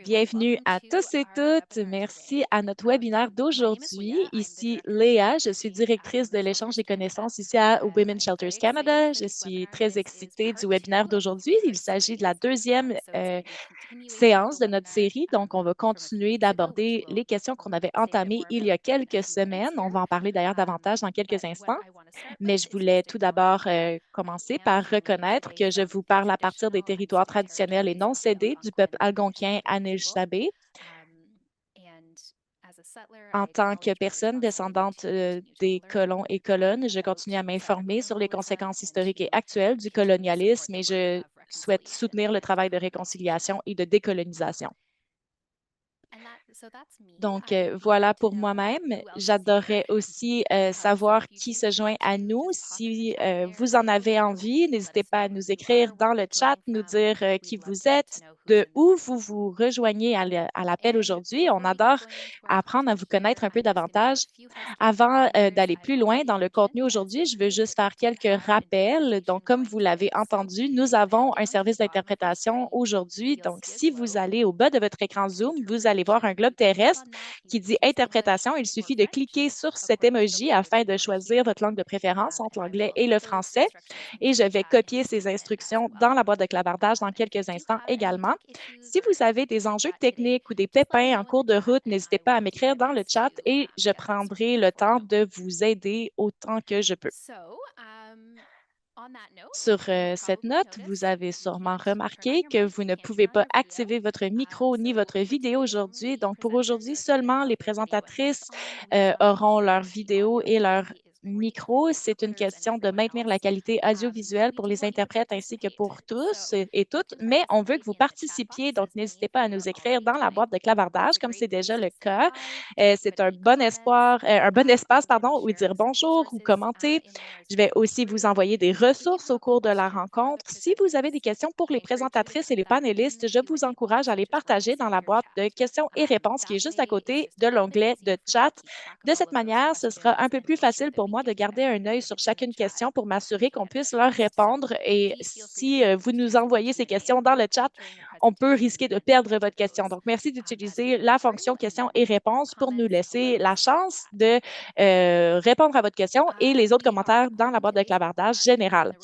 Bienvenue à tous et toutes. Merci à notre webinaire d'aujourd'hui. Ici Léa, je suis directrice de l'échange des connaissances ici à Women's Shelters Canada. Je suis très excitée du webinaire d'aujourd'hui. Il s'agit de la deuxième séance de notre série. Donc, on va continuer d'aborder les questions qu'on avait entamées il y a quelques semaines. On va en parler d'ailleurs davantage dans quelques instants. Mais je voulais tout d'abord commencer par reconnaître que je vous parle à partir des territoires traditionnels et non cédés du peuple algonquin Anishinaabe. En tant que personne descendante des colons et colonnes, je continue à m'informer sur les conséquences historiques et actuelles du colonialisme et je souhaite soutenir le travail de réconciliation et de décolonisation. Donc, voilà pour moi-même. J'adorerais aussi savoir qui se joint à nous. Si vous en avez envie, n'hésitez pas à nous écrire dans le chat, nous dire qui vous êtes, de où vous vous rejoignez à l'appel aujourd'hui. On adore apprendre à vous connaître un peu davantage. Avant d'aller plus loin dans le contenu aujourd'hui, je veux juste faire quelques rappels. Donc, comme vous l'avez entendu, nous avons un service d'interprétation aujourd'hui. Donc, si vous allez au bas de votre écran Zoom, vous allez voir un globe terrestre qui dit interprétation. Il suffit de cliquer sur cet emoji afin de choisir votre langue de préférence entre l'anglais et le français. Et je vais copier ces instructions dans la boîte de clavardage dans quelques instants également. Si vous avez des enjeux techniques ou des pépins en cours de route, n'hésitez pas à m'écrire dans le chat et je prendrai le temps de vous aider autant que je peux. Sur cette note, vous avez sûrement remarqué que vous ne pouvez pas activer votre micro ni votre vidéo aujourd'hui. Donc, pour aujourd'hui, seulement les présentatrices auront leur vidéo et leur micro. C'est une question de maintenir la qualité audiovisuelle pour les interprètes ainsi que pour tous et toutes, mais on veut que vous participiez, donc n'hésitez pas à nous écrire dans la boîte de clavardage, comme c'est déjà le cas. C'est un bon espoir, un bon espace, pardon, où dire bonjour ou commenter. Je vais aussi vous envoyer des ressources au cours de la rencontre. Si vous avez des questions pour les présentatrices et les panélistes, je vous encourage à les partager dans la boîte de questions et réponses qui est juste à côté de l'onglet de chat. De cette manière, ce sera un peu plus facile pour moi de garder un œil sur chacune question pour m'assurer qu'on puisse leur répondre. Et si vous nous envoyez ces questions dans le chat, on peut risquer de perdre votre question. Donc, merci d'utiliser la fonction questions et réponses pour nous laisser la chance de répondre à votre question et les autres commentaires dans la boîte de clavardage générale.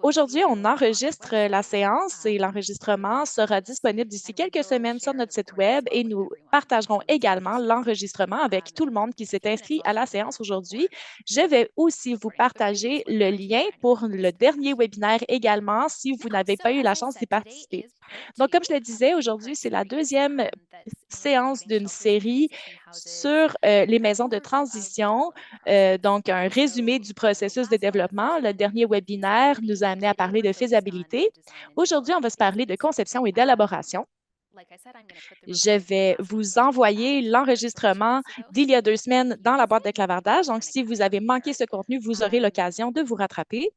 Aujourd'hui, on enregistre la séance et l'enregistrement sera disponible d'ici quelques semaines sur notre site Web et nous partagerons également l'enregistrement avec tout le monde qui s'est inscrit à la séance aujourd'hui. Je vais aussi vous partager le lien pour le dernier webinaire également si vous n'avez pas eu la chance d'y participer. Donc, comme je le disais, aujourd'hui, c'est la deuxième séance d'une série sur les maisons de transition. Donc, un résumé du processus de développement. Le dernier webinaire nous a amené à parler de faisabilité. Aujourd'hui, on va se parler de conception et d'élaboration. Je vais vous envoyer l'enregistrement d'il y a 2 semaines dans la boîte de clavardage. Donc, si vous avez manqué ce contenu, vous aurez l'occasion de vous rattraper.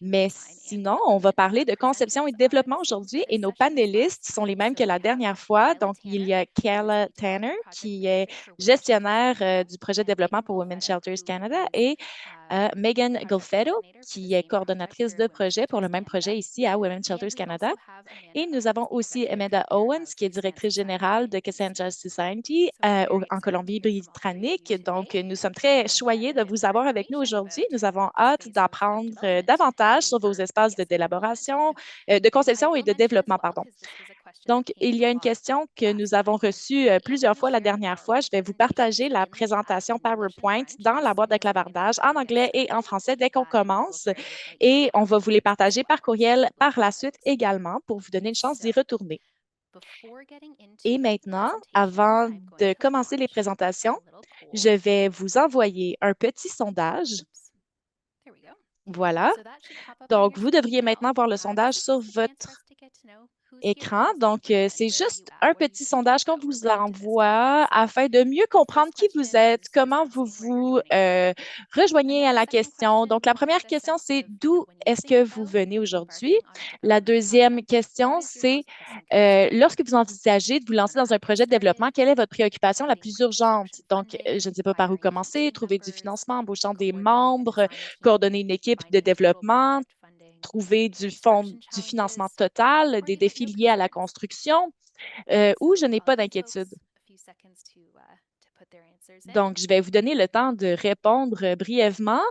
Mais sinon, on va parler de conception et de développement aujourd'hui et nos panélistes sont les mêmes que la dernière fois. Donc, il y a Kayla Tanner qui est gestionnaire du projet de développement pour Women's Shelters Canada et Megan Golfetto qui est coordonnatrice de projet pour le même projet ici à Women's Shelters Canada. Et nous avons aussi Amanda Owens, qui est directrice générale de Cassandra Society en Colombie-Britannique. Donc, nous sommes très choyés de vous avoir avec nous aujourd'hui. Nous avons hâte d'apprendre davantage sur vos espaces d'élaboration, de conception et de développement, pardon. Donc, il y a une question que nous avons reçue plusieurs fois la dernière fois. Je vais vous partager la présentation PowerPoint dans la boîte de clavardage en anglais et en français dès qu'on commence. Et on va vous les partager par courriel par la suite également pour vous donner une chance d'y retourner. Et maintenant, avant de commencer les présentations, je vais vous envoyer un petit sondage. Voilà. Donc, vous devriez maintenant voir le sondage sur votre écran. Donc, c'est juste un petit sondage qu'on vous envoie afin de mieux comprendre qui vous êtes, comment vous vous rejoignez à la question. Donc, la première question, c'est d'où est-ce que vous venez aujourd'hui? La deuxième question, c'est lorsque vous envisagez de vous lancer dans un projet de développement, quelle est votre préoccupation la plus urgente? Donc, je ne sais pas par où commencer, trouver du financement, embauchant des membres, coordonner une équipe de développement, trouver du financement total, des défis liés à la construction. ou je n'ai pas d'inquiétude. Donc, je vais vous donner le temps de répondre brièvement.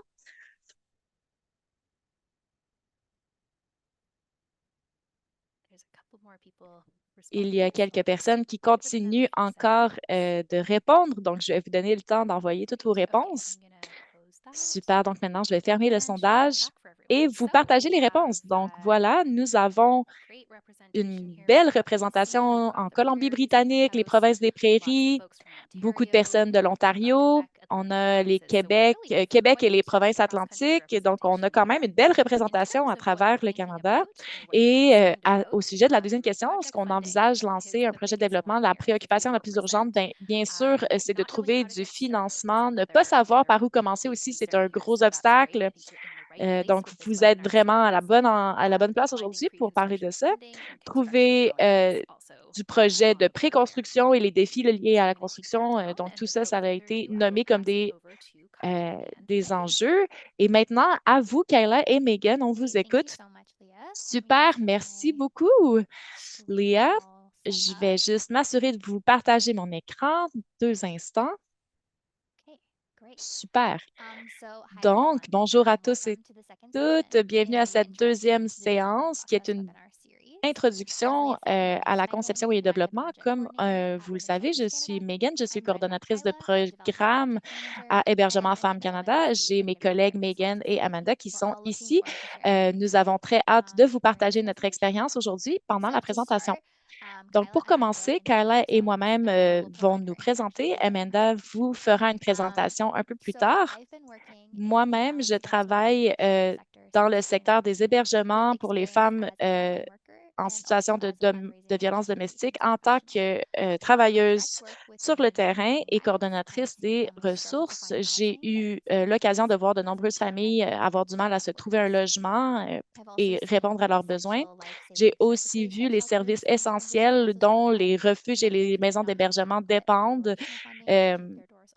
Il y a quelques personnes qui continuent encore de répondre, donc je vais vous donner le temps d'envoyer toutes vos réponses. Super, donc maintenant, je vais fermer le sondage et vous partager les réponses. Donc voilà, nous avons une belle représentation en Colombie-Britannique, les provinces des Prairies, beaucoup de personnes de l'Ontario. On a les Québec et les provinces atlantiques. Donc, on a quand même une belle représentation à travers le Canada. Et au sujet de la deuxième question, est-ce qu'on envisage lancer un projet de développement? La préoccupation la plus urgente, bien sûr, c'est de trouver du financement. Ne pas savoir par où commencer aussi, c'est un gros obstacle. Donc, vous êtes vraiment à la bonne place aujourd'hui pour parler de ça. Trouver du projet de préconstruction et les défis liés à la construction. Donc, tout ça, ça a été nommé comme des enjeux. Et maintenant, à vous, Kayla et Megan, on vous écoute. Super, merci beaucoup, Léa. Je vais juste m'assurer de vous partager mon écran. 2 instants. Super. Donc, bonjour à tous et toutes. Bienvenue à cette deuxième séance qui est une introduction à la conception et au développement. Comme vous le savez, je suis Megan, je suis coordonnatrice de programme à Hébergement Femmes Canada. J'ai mes collègues Megan et Amanda qui sont ici. Nous avons très hâte de vous partager notre expérience aujourd'hui pendant la présentation. Donc, pour commencer, Kyla et moi-même vont nous présenter. Amanda vous fera une présentation un peu plus tard. Moi-même, je travaille dans le secteur des hébergements pour les femmes en situation de violence domestique en tant que travailleuse sur le terrain et coordonnatrice des ressources. J'ai eu l'occasion de voir de nombreuses familles avoir du mal à se trouver un logement et répondre à leurs besoins. J'ai aussi vu les services essentiels dont les refuges et les maisons d'hébergement dépendent euh,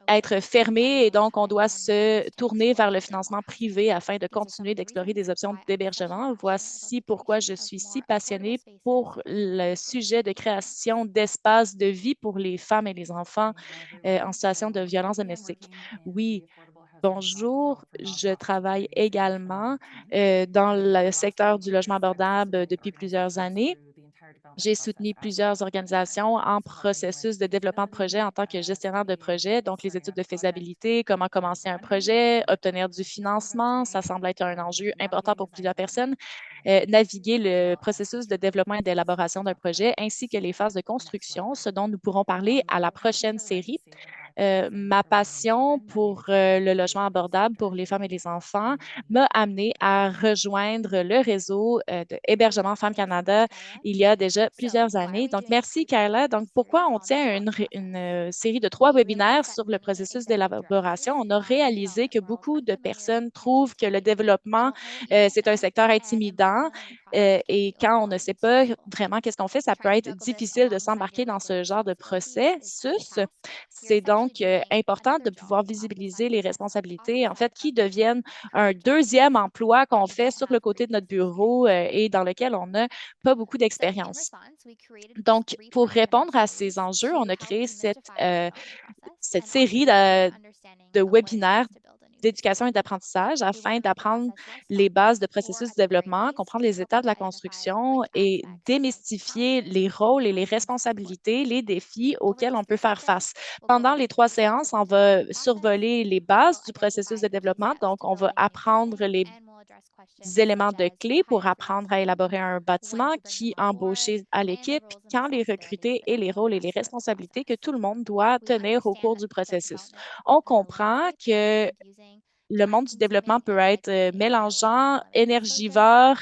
être fermés et donc on doit se tourner vers le financement privé afin de continuer d'explorer des options d'hébergement. Voici pourquoi je suis si passionnée pour le sujet de création d'espaces de vie pour les femmes et les enfants en situation de violence domestique. Oui. Bonjour, je travaille également dans le secteur du logement abordable depuis plusieurs années. J'ai soutenu plusieurs organisations en processus de développement de projet en tant que gestionnaire de projet, donc les études de faisabilité, comment commencer un projet, obtenir du financement, ça semble être un enjeu important pour plusieurs personnes, naviguer le processus de développement et d'élaboration d'un projet, ainsi que les phases de construction, ce dont nous pourrons parler à la prochaine série. Ma passion pour le logement abordable pour les femmes et les enfants m'a amené à rejoindre le réseau de Hébergement Femmes Canada il y a déjà plusieurs années. Donc, merci, Kayla. Donc, pourquoi on tient une série de 3 webinaires sur le processus d'élaboration? On a réalisé que beaucoup de personnes trouvent que le développement, c'est un secteur intimidant et quand on ne sait pas vraiment qu'est-ce qu'on fait, ça peut être difficile de s'embarquer dans ce genre de processus. C'est donc important de pouvoir visibiliser les responsabilités, en fait, qui deviennent un deuxième emploi qu'on fait sur le côté de notre bureau et dans lequel on n'a pas beaucoup d'expérience. Donc, pour répondre à ces enjeux, on a créé cette série de webinaires d'éducation et d'apprentissage afin d'apprendre les bases de processus de développement, comprendre les étapes de la construction et démystifier les rôles et les responsabilités, les défis auxquels on peut faire face. Pendant les 3 séances, on va survoler les bases du processus de développement. Donc, on va apprendre les éléments de clé pour apprendre à élaborer un bâtiment, qui embaucher à l'équipe, quand les recruter et les rôles et les responsabilités que tout le monde doit tenir au cours du processus. On comprend que le monde du développement peut être mélangeant, énergivore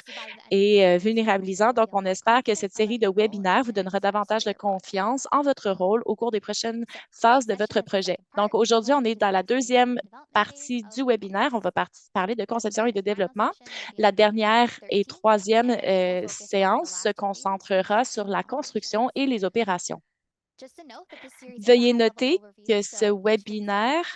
et vulnérabilisant. Donc, on espère que cette série de webinaires vous donnera davantage de confiance en votre rôle au cours des prochaines phases de votre projet. Donc, aujourd'hui, on est dans la deuxième partie du webinaire. On va parler de conception et de développement. La dernière et troisième séance se concentrera sur la construction et les opérations. Veuillez noter que ce webinaire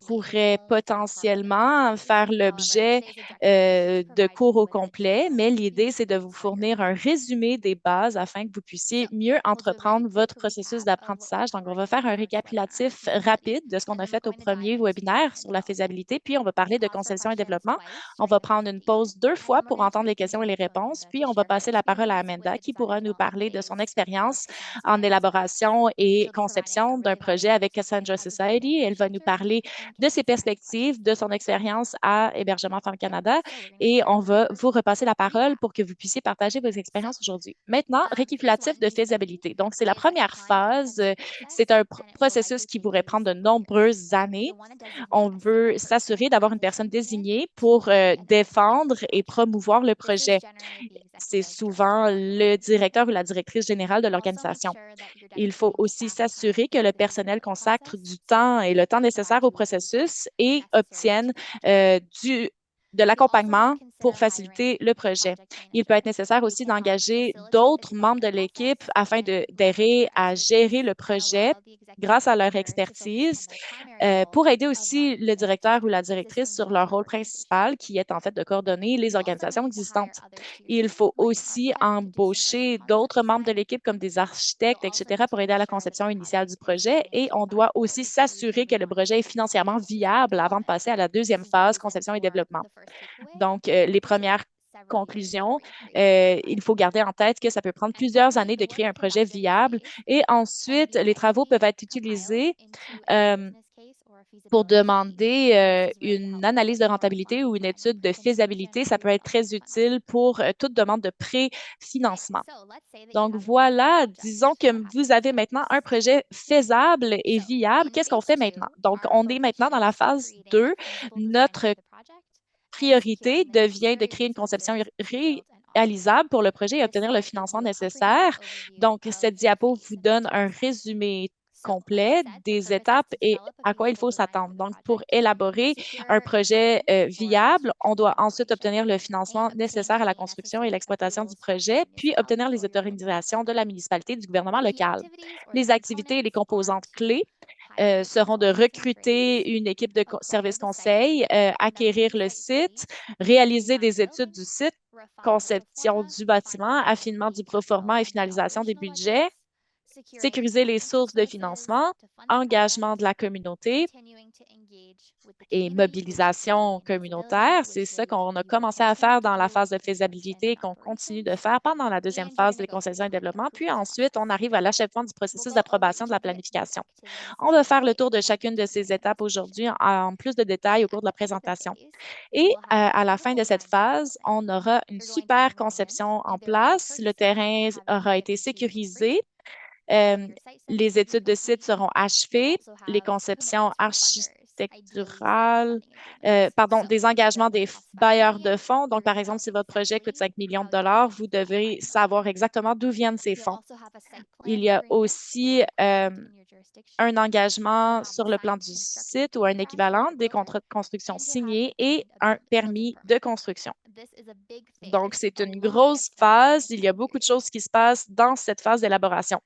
pourrait potentiellement faire l'objet de cours au complet, mais l'idée, c'est de vous fournir un résumé des bases afin que vous puissiez mieux entreprendre votre processus d'apprentissage. Donc, on va faire un récapitulatif rapide de ce qu'on a fait au premier webinaire sur la faisabilité, puis on va parler de conception et développement. On va prendre une pause 2 fois pour entendre les questions et les réponses, puis on va passer la parole à Amanda qui pourra nous parler de son expérience en élaboration et conception d'un projet avec Cassandra Society. Elle va nous parler de ses perspectives, de son expérience à Hébergement Femmes Canada et on va vous repasser la parole pour que vous puissiez partager vos expériences aujourd'hui. Maintenant, récapitulatif de faisabilité. Donc, c'est la première phase. C'est un processus qui pourrait prendre de nombreuses années. On veut s'assurer d'avoir une personne désignée pour défendre et promouvoir le projet. C'est souvent le directeur ou la directrice générale de l'organisation. Il faut aussi s'assurer que le personnel consacre du temps et le temps nécessaire au processus et obtienne de l'accompagnement pour faciliter le projet. Il peut être nécessaire aussi d'engager d'autres membres de l'équipe afin d'aider à gérer le projet grâce à leur expertise pour aider aussi le directeur ou la directrice sur leur rôle principal, qui est en fait de coordonner les organisations existantes. Il faut aussi embaucher d'autres membres de l'équipe comme des architectes, etc., pour aider à la conception initiale du projet. Et on doit aussi s'assurer que le projet est financièrement viable avant de passer à la deuxième phase, conception et développement. Donc, les premières conclusions, il faut garder en tête que ça peut prendre plusieurs années de créer un projet viable et ensuite, les travaux peuvent être utilisés euh, pour demander une analyse de rentabilité ou une étude de faisabilité. Ça peut être très utile pour toute demande de préfinancement. Donc voilà, disons que vous avez maintenant un projet faisable et viable. Qu'est-ce qu'on fait maintenant? Donc, on est maintenant dans la phase 2. Notre priorité devient de créer une conception réalisable pour le projet et obtenir le financement nécessaire. Donc, cette diapo vous donne un résumé complet des étapes et à quoi il faut s'attendre. Donc, pour élaborer un projet viable, on doit ensuite obtenir le financement nécessaire à la construction et l'exploitation du projet, puis obtenir les autorisations de la municipalité et du gouvernement local. Les activités et les composantes clés seront de recruter une équipe de service conseil, acquérir le site, réaliser des études du site, conception du bâtiment, affinement du proforma et finalisation des budgets, sécuriser les sources de financement, engagement de la communauté, et mobilisation communautaire. C'est ça qu'on a commencé à faire dans la phase de faisabilité et qu'on continue de faire pendant la deuxième phase des concessions et développement. Puis ensuite, on arrive à l'achèvement du processus d'approbation de la planification. On va faire le tour de chacune de ces étapes aujourd'hui en plus de détails au cours de la présentation. Et à la fin de cette phase, on aura une super conception en place. Le terrain aura été sécurisé. Euh, les études de site seront achevées, les conceptions architecturales, pardon, des engagements des bailleurs de fonds. Donc, par exemple, si votre projet coûte 5 millions de dollars, vous devez savoir exactement d'où viennent ces fonds. Il y a aussi un engagement sur le plan du site ou un équivalent, des contrats de construction signés et un permis de construction. Donc, c'est une grosse phase. Il y a beaucoup de choses qui se passent dans cette phase d'élaboration.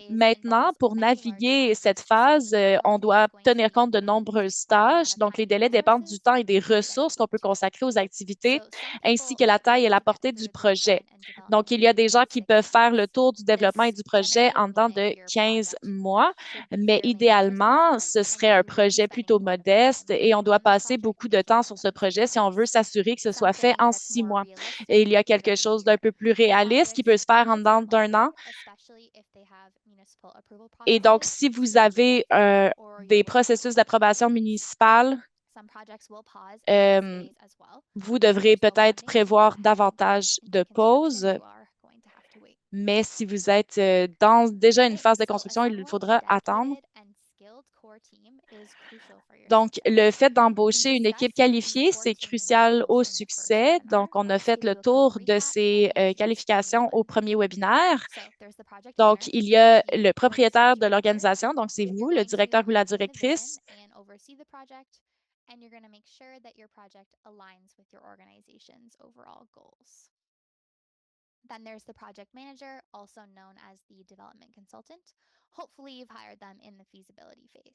Maintenant, pour naviguer cette phase, on doit tenir compte de nombreuses tâches. Donc, les délais dépendent du temps et des ressources qu'on peut consacrer aux activités, ainsi que la taille et la portée du projet. Donc, il y a des gens qui peuvent faire le tour du développement et du projet en dedans de 15 mois, mais idéalement, ce serait un projet plutôt modeste et on doit passer beaucoup de temps sur ce projet si on veut s'assurer que ce soit fait en 6 mois. Et il y a quelque chose d'un peu plus réaliste qui peut se faire en dedans d'un an. Et donc, si vous avez des processus d'approbation municipale, euh, vous devrez peut-être prévoir davantage de pauses, mais si vous êtes dans déjà une phase de construction, il faudra attendre. Donc, le fait d'embaucher une équipe qualifiée, c'est crucial au succès. Donc, on a fait le tour de ces qualifications au premier webinaire. Donc, il y a le propriétaire de l'organisation, donc c'est vous, le directeur ou la directrice. Then there's the project manager, also known as the development consultant. Hopefully, you've hired them in the feasibility phase.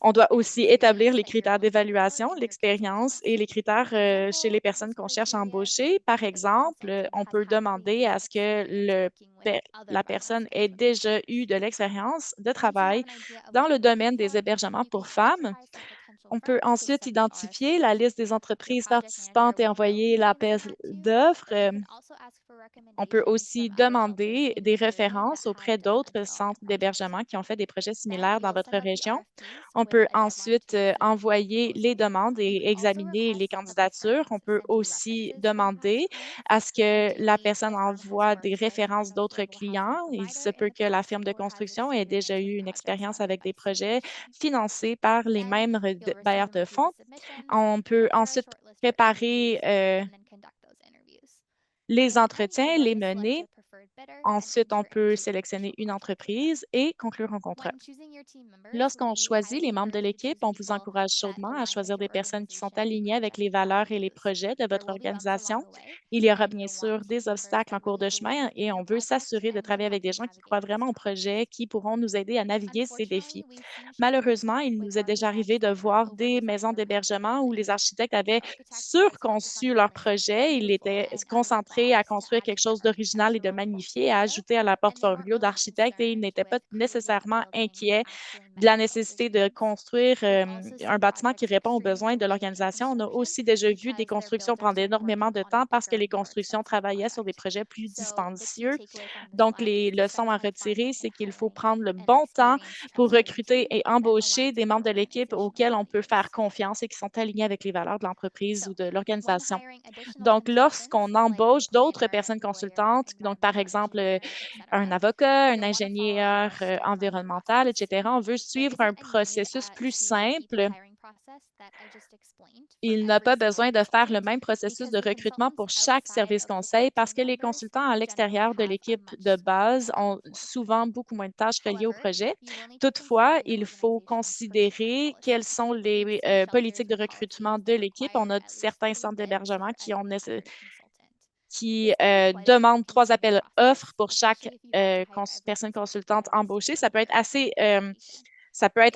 On doit aussi établir les critères d'évaluation, l'expérience et les critères chez les personnes qu'on cherche à embaucher. Par exemple, on peut demander à ce que la personne ait déjà eu de l'expérience de travail dans le domaine des hébergements pour femmes. On peut ensuite identifier la liste des entreprises participantes et envoyer l'appel d'offres. On peut aussi demander des références auprès d'autres centres d'hébergement qui ont fait des projets similaires dans votre région. On peut ensuite envoyer les demandes et examiner les candidatures. On peut aussi demander à ce que la personne envoie des références d'autres clients. Il se peut que la firme de construction ait déjà eu une expérience avec des projets financés par les mêmes bailleurs de fonds. On peut ensuite préparer les entretiens, les mener. Ensuite, on peut sélectionner une entreprise et conclure un contrat. Lorsqu'on choisit les membres de l'équipe, on vous encourage chaudement à choisir des personnes qui sont alignées avec les valeurs et les projets de votre organisation. Il y aura bien sûr des obstacles en cours de chemin et on veut s'assurer de travailler avec des gens qui croient vraiment au projet, qui pourront nous aider à naviguer ces défis. Malheureusement, il nous est déjà arrivé de voir des maisons d'hébergement où les architectes avaient surconçu leur projet. Ils étaient concentrés à construire quelque chose d'original et de magnifié, à ajouter à leur portfolio d'architecte et ils n'étaient pas nécessairement inquiets de la nécessité de construire un bâtiment qui répond aux besoins de l'organisation. On a aussi déjà vu des constructions prendre énormément de temps parce que les constructions travaillaient sur des projets plus dispendieux. Donc, les leçons à retirer, c'est qu'il faut prendre le bon temps pour recruter et embaucher des membres de l'équipe auxquels on peut faire confiance et qui sont alignés avec les valeurs de l'entreprise ou de l'organisation. Donc, lorsqu'on embauche d'autres personnes consultantes, donc par exemple un avocat, un ingénieur environnemental, etc., on veut suivre un processus plus simple. Il n'a pas besoin de faire le même processus de recrutement pour chaque service conseil parce que les consultants à l'extérieur de l'équipe de base ont souvent beaucoup moins de tâches reliées au projet. Toutefois, il faut considérer quelles sont les politiques de recrutement de l'équipe. On a certains centres d'hébergement qui demandent 3 appels offres pour chaque personne consultante embauchée. Ça peut être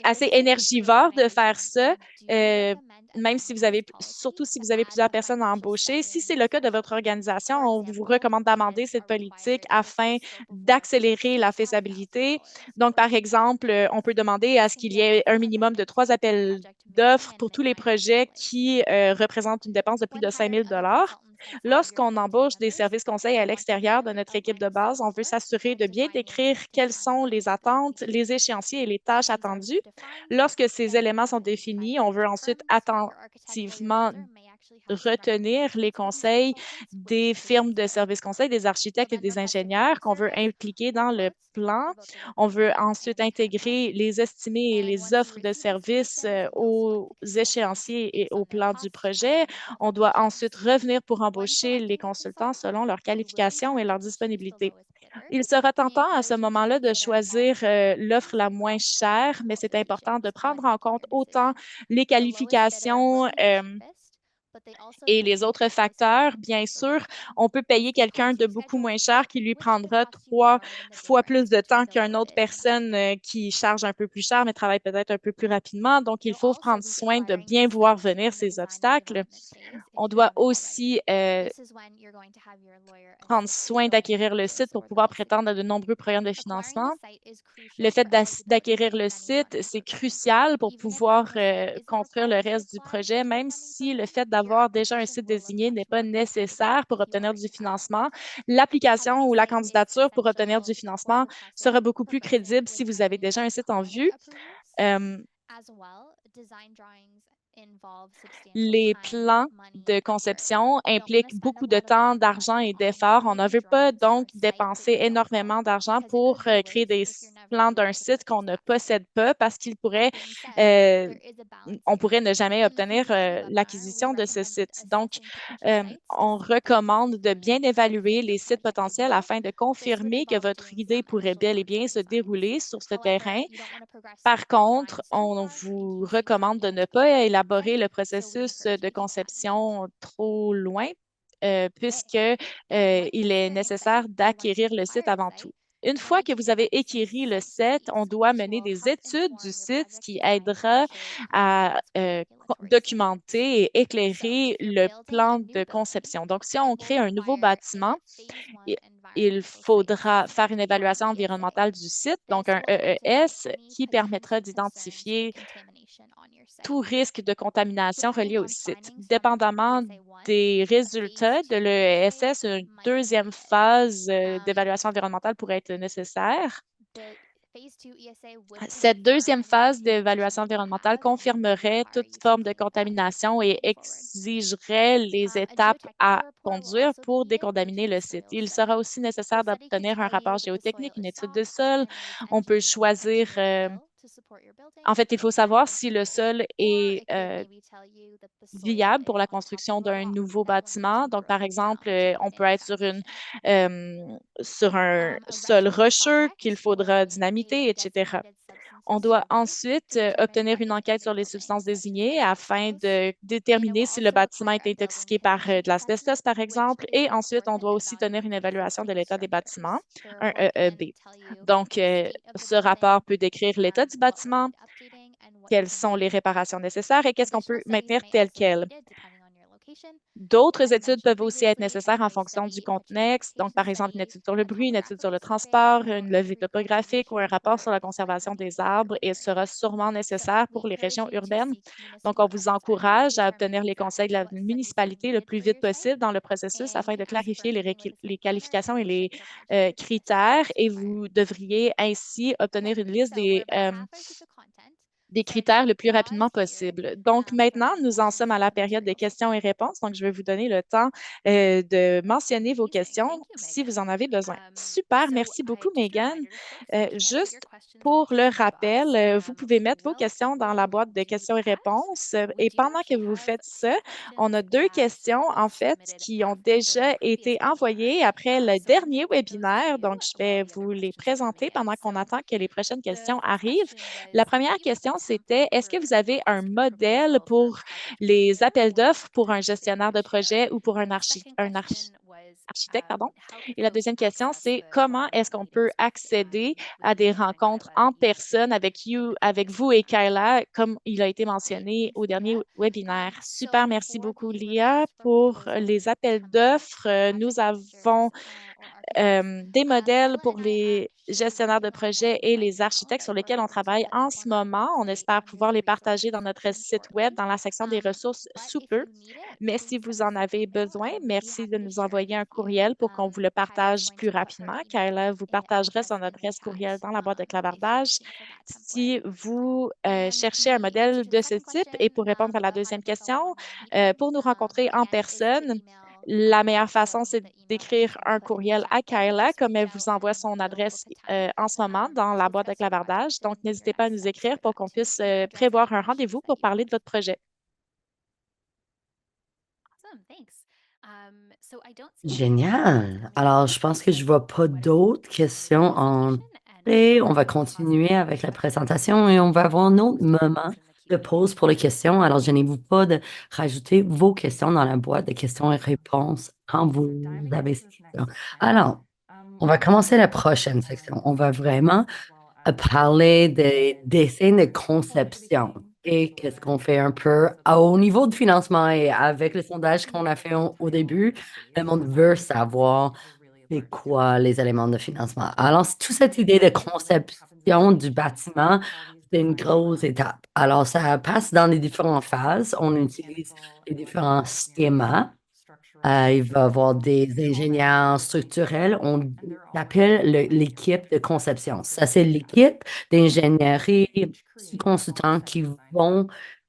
assez énergivore de faire ça, même si vous avez, surtout si vous avez plusieurs personnes à embaucher. Si c'est le cas de votre organisation, on vous recommande d'amender cette politique afin d'accélérer la faisabilité. Donc, par exemple, on peut demander à ce qu'il y ait un minimum de 3 appels d'offres pour tous les projets qui représentent une dépense de plus de 5 000 Lorsqu'on embauche des services conseils à l'extérieur de notre équipe de base, on veut s'assurer de bien décrire quelles sont les attentes, les échéanciers et les tâches attendues. Lorsque ces éléments sont définis, on veut ensuite attentivement retenir les conseils des firmes de services conseils, des architectes et des ingénieurs qu'on veut impliquer dans le plan. On veut ensuite intégrer les estimés et les offres de services aux échéanciers et au plan du projet. On doit ensuite revenir pour embaucher les consultants selon leurs qualifications et leur disponibilité. Il sera tentant à ce moment-là de choisir l'offre la moins chère, mais c'est important de prendre en compte autant les qualifications et les autres facteurs. Bien sûr, on peut payer quelqu'un de beaucoup moins cher qui lui prendra 3 fois plus de temps qu'une autre personne qui charge un peu plus cher, mais travaille peut-être un peu plus rapidement. Donc, il faut prendre soin de bien voir venir ces obstacles. On doit aussi prendre soin d'acquérir le site pour pouvoir prétendre à de nombreux programmes de financement. Le fait d'acquérir le site, c'est crucial pour pouvoir construire le reste du projet, même si le fait d'avoir déjà un site désigné n'est pas nécessaire pour obtenir du financement. L'application ou la candidature pour obtenir du financement sera beaucoup plus crédible si vous avez déjà un site en vue. Les plans de conception impliquent beaucoup de temps, d'argent et d'efforts. On ne veut pas donc dépenser énormément d'argent pour créer des plans d'un site qu'on ne possède pas parce on pourrait ne jamais obtenir l'acquisition de ce site. Donc, on recommande de bien évaluer les sites potentiels afin de confirmer que votre idée pourrait bel et bien se dérouler sur ce terrain. Par contre, on vous recommande de ne pas élaborer le processus de conception trop loin, puisque il est nécessaire d'acquérir le site avant tout. Une fois que vous avez écrit le set, on doit mener des études du site, ce qui aidera à documenter et éclairer le plan de conception. Donc, si on crée un nouveau bâtiment, i- il faudra faire une évaluation environnementale du site, donc un EES, qui permettra d'identifier tout risque de contamination relié au site. Dépendamment des résultats de l'EESS, une deuxième phase d'évaluation environnementale pourrait être nécessaire. Cette deuxième phase d'évaluation environnementale confirmerait toute forme de contamination et exigerait les étapes à conduire pour décontaminer le site. Il sera aussi nécessaire d'obtenir un rapport géotechnique, une étude de sol. On peut choisir, en fait, il faut savoir si le sol est viable pour la construction d'un nouveau bâtiment. Donc, par exemple, on peut être sur un sol rocheux qu'il faudra dynamiter, etc. On doit ensuite obtenir une enquête sur les substances désignées afin de déterminer si le bâtiment est intoxiqué par de l'asbestos, par exemple. Et ensuite, on doit aussi tenir une évaluation de l'état des bâtiments, un EEB. Donc, ce rapport peut décrire l'état du bâtiment, quelles sont les réparations nécessaires et qu'est-ce qu'on peut maintenir tel quel. D'autres études peuvent aussi être nécessaires en fonction du contexte. Donc, par exemple, une étude sur le bruit, une étude sur le transport, une levée topographique ou un rapport sur la conservation des arbres et sera sûrement nécessaire pour les régions urbaines. Donc, on vous encourage à obtenir les conseils de la municipalité le plus vite possible dans le processus afin de clarifier les qualifications et les critères et vous devriez ainsi obtenir une liste des critères le plus rapidement possible. Donc, maintenant, nous en sommes à la période des questions et réponses. Donc, je vais vous donner le temps de mentionner vos questions si vous en avez besoin. Super, merci beaucoup, Megan. Juste pour le rappel, vous pouvez mettre vos questions dans la boîte de questions et réponses. Et pendant que vous faites ça, on a deux questions, en fait, qui ont déjà été envoyées après le dernier webinaire. Donc, je vais vous les présenter pendant qu'on attend que les prochaines questions arrivent. La première question, c'était, est-ce que vous avez un modèle pour les appels d'offres pour un gestionnaire de projet ou pour un architecte, pardon? Et la deuxième question, c'est comment est-ce qu'on peut accéder à des rencontres en personne avec vous et Kayla, comme il a été mentionné au dernier webinaire. Super, merci beaucoup, Lia, pour les appels d'offres. Nous avons des modèles pour les gestionnaires de projets et les architectes sur lesquels on travaille en ce moment. On espère pouvoir les partager dans notre site web dans la section des ressources sous peu. Mais si vous en avez besoin, merci de nous envoyer un courriel pour qu'on vous le partage plus rapidement. Kayla vous partagerez son adresse courriel dans la boîte de clavardage. Si vous cherchez un modèle de ce type et pour répondre à la deuxième question, pour nous rencontrer en personne, la meilleure façon, c'est d'écrire un courriel à Kayla, comme elle vous envoie son adresse en ce moment dans la boîte de clavardage. Donc, n'hésitez pas à nous écrire pour qu'on puisse prévoir un rendez-vous pour parler de votre projet. Génial. Alors, je pense que je vois pas d'autres questions entrées. On va continuer avec la présentation et on va avoir un autre moment de pause pour les questions. Alors, gênez-vous pas de rajouter vos questions dans la boîte de questions et réponses quand vous avez ces questions. Alors, on va commencer la prochaine section. On va vraiment parler des dessins de conception et qu'est-ce qu'on fait un peu au niveau de financement et avec le sondage qu'on a fait au début, le monde veut savoir c'est quoi les éléments de financement. Alors, toute cette idée de conception du bâtiment, c'est une grosse étape. Alors, ça passe dans les différentes phases. On utilise les différents schémas. Il va y avoir des ingénieurs structurels. On appelle l'équipe de conception. Ça, c'est l'équipe d'ingénierie consultants qui vont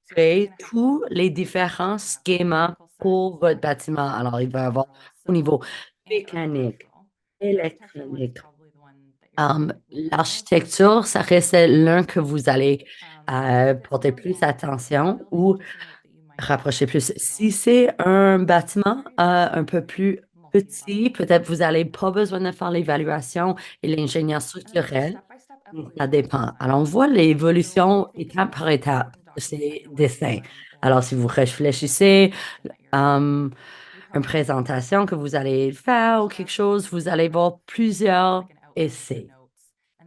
créer tous les différents schémas pour votre bâtiment. Alors, il va y avoir au niveau mécanique, électronique. L'architecture, ça reste l'un que vous allez porter plus attention ou rapprocher plus. Si c'est un bâtiment un peu plus petit, peut-être vous n'allez pas besoin de faire l'évaluation et l'ingénieur structurel. Ça dépend. Alors, on voit l'évolution étape par étape de ces dessins. Alors, si vous réfléchissez, une présentation que vous allez faire ou quelque chose, vous allez voir plusieurs essai.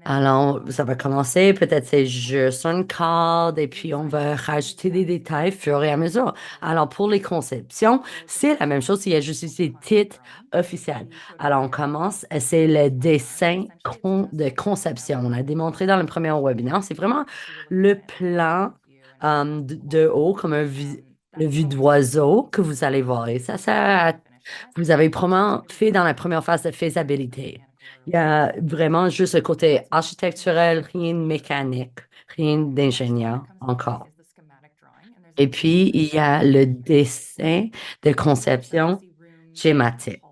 Alors, ça va commencer, peut-être c'est juste un cadre et puis on va rajouter des détails au fur et à mesure. Alors, pour les conceptions, c'est la même chose, il y a juste ici le titre officiel. Alors, on commence, c'est le dessin de conception. On a démontré dans le premier webinaire, c'est vraiment le plan de haut, comme le vue d'oiseau que vous allez voir. Et ça, vous avez probablement fait dans la première phase de faisabilité. Il y a vraiment juste le côté architecturel, rien de mécanique, rien d'ingénieur encore. Et puis, il y a le dessin de conception schématique.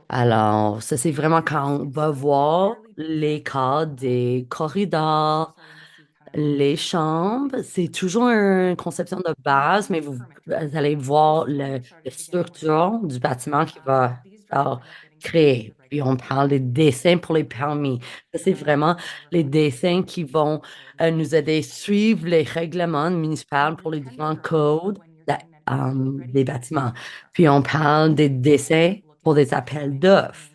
Alors, ça, c'est vraiment quand on va voir les cadres des corridors, les chambres. C'est toujours une conception de base, mais vous allez voir la structure du bâtiment qui va être créé. Puis on parle des dessins pour les permis. Ça, c'est vraiment les dessins qui vont nous aider à suivre les règlements municipaux pour les différents codes des bâtiments. Puis on parle des dessins pour des appels d'offres.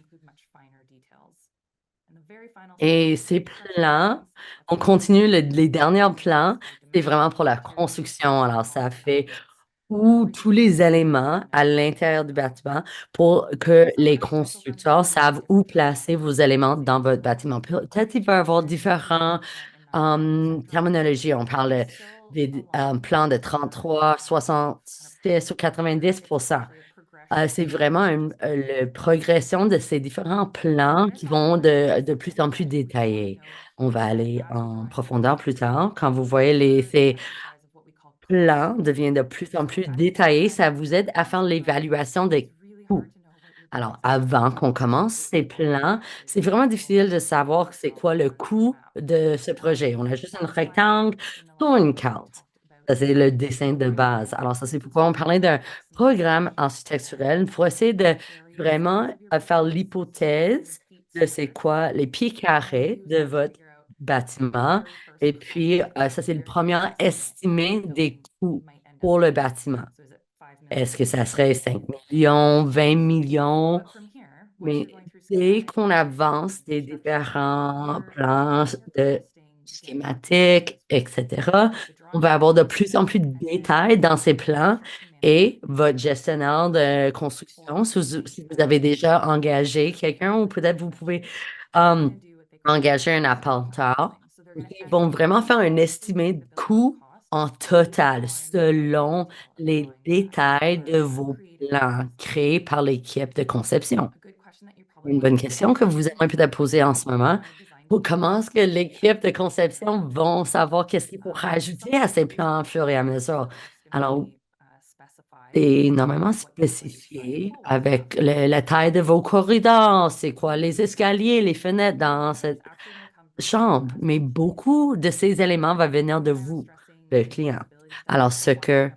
Et ces plans, on continue les derniers plans, c'est vraiment pour la construction. Alors, ça fait tous les éléments à l'intérieur du bâtiment pour que les constructeurs savent où placer vos éléments dans votre bâtiment. Peut-être qu'il va y avoir différentes terminologies. On parle des plans de 33, 66 ou 90%. C'est vraiment la progression de ces différents plans qui vont de plus en plus détaillés. On va aller en profondeur plus tard. Quand vous voyez ces plans deviennent de plus en plus détaillés, ça vous aide à faire l'évaluation des coûts. Alors, avant qu'on commence ces plans, c'est vraiment difficile de savoir c'est quoi le coût de ce projet. On a juste un rectangle sur une carte. Ça, c'est le dessin de base. Alors, ça, c'est pourquoi on parlait d'un programme architecturel pour essayer de vraiment faire l'hypothèse de c'est quoi les pieds carrés de votre bâtiment. Et puis, ça, c'est le premier estimé des coûts pour le bâtiment. Est-ce que ça serait 5 millions, 20 millions? Mais dès qu'on avance des différents plans de schématiques, etc., on va avoir de plus en plus de détails dans ces plans et votre gestionnaire de construction, si vous avez déjà engagé quelqu'un ou peut-être vous pouvez engager un apporteur, ils vont vraiment faire un estimé de coût en total selon les détails de vos plans créés par l'équipe de conception. Une bonne question que vous aimeriez peut-être poser en ce moment. Comment est-ce que l'équipe de conception vont savoir qu'est-ce qu'il faut rajouter à ces plans au fur et à mesure? Alors, c'est normalement spécifié avec la taille de vos corridors, c'est quoi les escaliers, les fenêtres dans cette chambre, mais beaucoup de ces éléments vont venir de vous, le client. Alors, ce que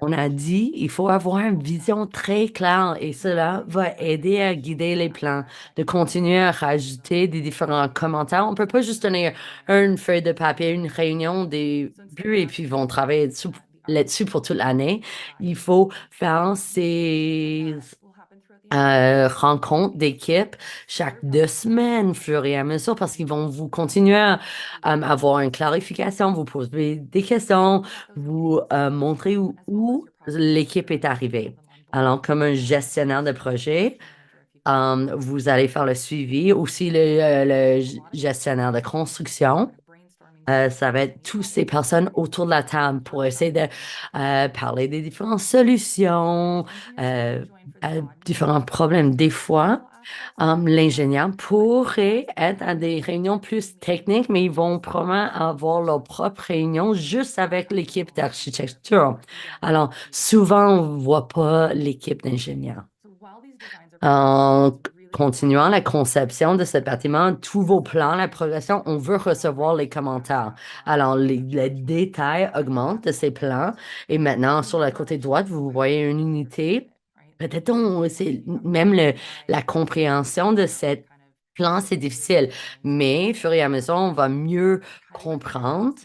on a dit, il faut avoir une vision très claire et cela va aider à guider les plans, de continuer à rajouter des différents commentaires. On ne peut pas juste donner une feuille de papier, une réunion des buts et puis ils vont travailler là-dessus pour toute l'année. Il faut faire ces rencontres d'équipe chaque 2 semaines, au fur et à mesure, parce qu'ils vont vous continuer à avoir une clarification, vous poser des questions, vous montrer où l'équipe est arrivée. Alors, comme un gestionnaire de projet, vous allez faire le suivi, aussi le gestionnaire de construction. Ça va être toutes ces personnes autour de la table pour essayer de parler des différentes solutions, différents problèmes. Des fois, l'ingénieur pourrait être à des réunions plus techniques, mais ils vont probablement avoir leur propre réunion juste avec l'équipe d'architecture. Alors, souvent, on ne voit pas l'équipe d'ingénieurs. En continuant la conception de ce bâtiment, tous vos plans, la progression, on veut recevoir les commentaires. Alors, les détails augmentent de ces plans. Et maintenant, sur le côté droit, vous voyez une unité. Peut-être c'est même la compréhension de cette plan, c'est difficile. Mais, au fur et à mesure, on va mieux comprendre